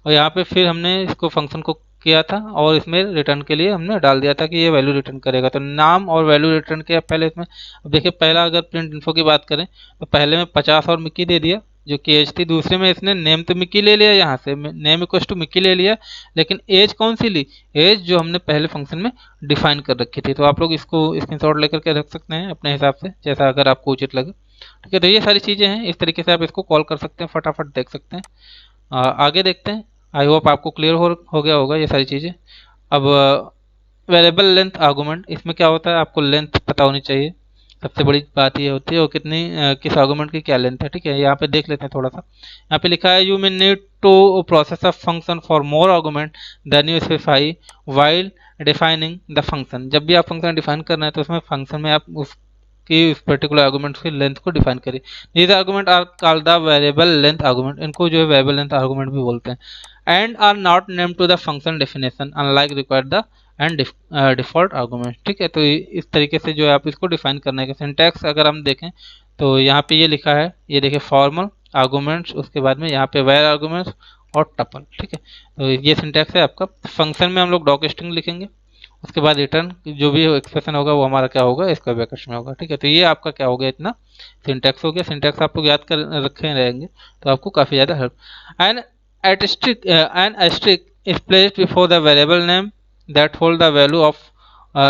और यहाँ पे फिर हमने इसको फंक्शन को किया था और इसमें रिटर्न के लिए हमने डाल दिया था कि ये वैल्यू रिटर्न करेगा। तो नाम और वैल्यू रिटर्न किया पहले इसमें। अब देखिए पहला अगर प्रिंट इन्फो की बात करें तो पहले में 50 और मिक्की दे दिया जो कि एज थी। दूसरे में इसने नेम तो मिक्की ले लिया, यहाँ से नेम इक्वल टू मिक्की ले लिया, लेकिन एज कौन सी ली, एज जो हमने पहले फंक्शन में डिफाइन कर रखी थी। तो आप लोग इसको स्क्रीनशॉट लेकर के रख सकते हैं अपने हिसाब से, जैसा अगर आपको उचित लगे, ठीक है। तो ये सारी चीज़ें हैं, इस तरीके से आप इसको कॉल कर सकते हैं, फटाफट देख सकते हैं। आगे देखते हैं। आई होप आपको क्लियर हो गया होगा ये सारी चीज़ें। अब वेरिएबल लेंथ आर्गूमेंट, इसमें क्या होता है, आपको लेंथ पता होनी चाहिए, सबसे बड़ी बात ये होती है, और कितनी किस आर्गूमेंट की क्या लेंथ है, ठीक है। यहाँ पे देख लेते हैं थोड़ा सा। यहाँ पे लिखा है you may need to process a function for more argument than you specify while defining the function. जब भी आप फंक्शन डिफाइन करना है तो उसमें फंक्शन में आप उसकी उस पर्टिकुलर आर्गूमेंट की लेंथ को डिफाइन करिए। These argument are called the variable length argument, इनको जो है वेरिएबल लेंथ आर्गूमेंट भी बोलते हैं। And are not named to the function definition unlike required the and default argument, ठीक है। तो इस तरीके से जो है आप इसको डिफाइन करने के सिंटैक्स अगर हम देखें तो यहाँ पे ये लिखा है, ये देखिए फॉर्मल आर्गूमेंट्स, उसके बाद में यहाँ पे वेर आर्गूमेंट्स और टपल, ठीक है। तो ये सिंटैक्स है आपका। फंक्शन में हम लोग डॉक स्ट्रिंग लिखेंगे, उसके बाद रिटर्न जो भी एक्सप्रेशन होगा वो हमारा क्या होगा, इसका ब्रैकेट्स में होगा, ठीक है। तो ये आपका क्या हो गया, इतना सिंटैक्स हो गया। सिंटैक्स आप लोग याद कर रखे रहेंगे तो आपको काफ़ी ज़्यादा help. And an asterisk is placed before the variable name that hold the value of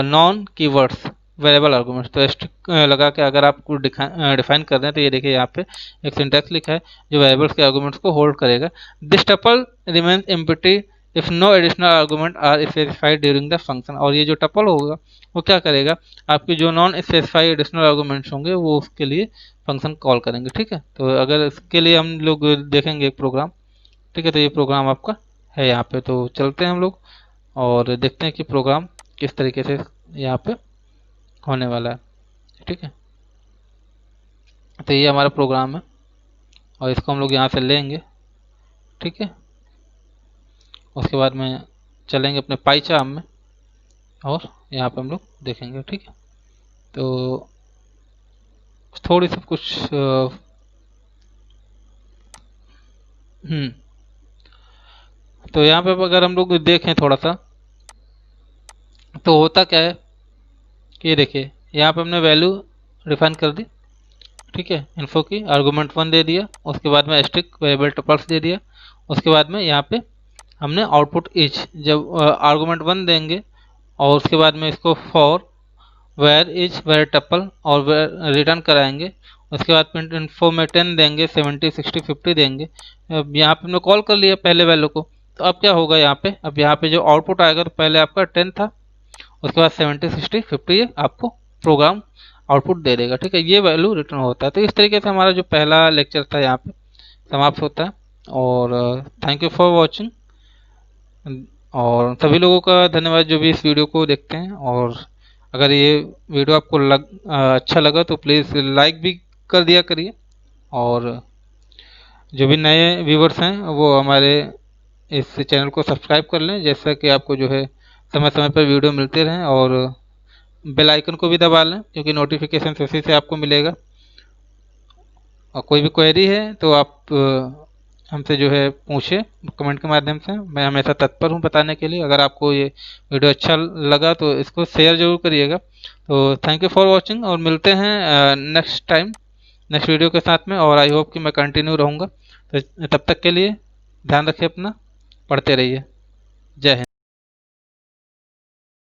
non keywords variable arguments. तो एस्ट्रिक लगा के अगर आप डिफाइन कर रहे हैं तो ये देखिए यहाँ पे एक सिंटैक्स लिखा है जो वेरिएबल्स के आर्गूमेंट्स को होल्ड करेगा। This tuple remains empty if no additional argument are specified during the function. और ये जो टपल होगा वो क्या करेगा, आपके जो नॉन स्पेसिफाइड एडिशनल आर्गूमेंट्स होंगे वो उसके लिए फंक्शन कॉल करेंगे, ठीक है। तो अगर इसके लिए हम लोग देखेंगे एक प्रोग्राम, ठीक है। तो ये प्रोग्राम आपका है यहाँ पे। तो चलते हैं हम लोग और देखते हैं कि प्रोग्राम किस तरीके से यहाँ पे होने वाला है, ठीक है। तो ये हमारा प्रोग्राम है और इसको हम लोग यहाँ से लेंगे, ठीक है। उसके बाद में चलेंगे अपने पाइचार्म में और यहाँ पे हम लोग देखेंगे, ठीक है। तो थोड़ी सी कुछ तो यहाँ पे अगर हम लोग देखें थोड़ा सा तो होता क्या है कि ये देखिए यहाँ पे हमने वैल्यू डिफाइन कर दी, ठीक है, इन्फो की आर्गूमेंट 1 दे दिया, उसके बाद में स्ट्रिक वेरिएबल टपल्स दे दिया, उसके बाद में यहाँ पे हमने आउटपुट इच जब आर्गूमेंट 1 देंगे और उसके बाद में इसको for where each where tuple और रिटर्न कराएंगे। उसके बाद प्रिंट इन्फो में 10 देंगे, 70 60 50 देंगे। अब यहाँ पे हमने कॉल कर लिया पहले वैल्यू को, तो अब क्या होगा यहाँ पे, अब यहाँ पे जो आउटपुट आएगा तो पहले आपका 10 था, उसके बाद 70 60 50 ये आपको प्रोग्राम आउटपुट दे देगा, ठीक है। ये वैल्यू रिटर्न होता है। तो इस तरीके से हमारा जो पहला लेक्चर था यहाँ पे समाप्त होता है। और थैंक यू फॉर वॉचिंग। और सभी लोगों का धन्यवाद जो भी इस वीडियो को देखते हैं। और अगर ये वीडियो आपको अच्छा लगा तो प्लीज़ लाइक भी कर दिया करिए। और जो भी नए व्यूवर्स हैं वो हमारे इस चैनल को सब्सक्राइब कर लें, जैसा कि आपको जो है समय समय पर वीडियो मिलते रहें। और बेल आइकन को भी दबा लें क्योंकि नोटिफिकेशन उसी से आपको मिलेगा। और कोई भी क्वेरी है तो आप हमसे जो है पूछे कमेंट के माध्यम से, मैं हमेशा तत्पर हूँ बताने के लिए। अगर आपको ये वीडियो अच्छा लगा तो इसको शेयर जरूर करिएगा। तो थैंक यू फॉर वॉचिंग और मिलते हैं नेक्स्ट टाइम नेक्स्ट वीडियो के साथ में। और आई होप कि मैं कंटिन्यू रहूँगा। तो तब तक के लिए ध्यान रखिए अपना, पढ़ते रहिए। जय हिंद।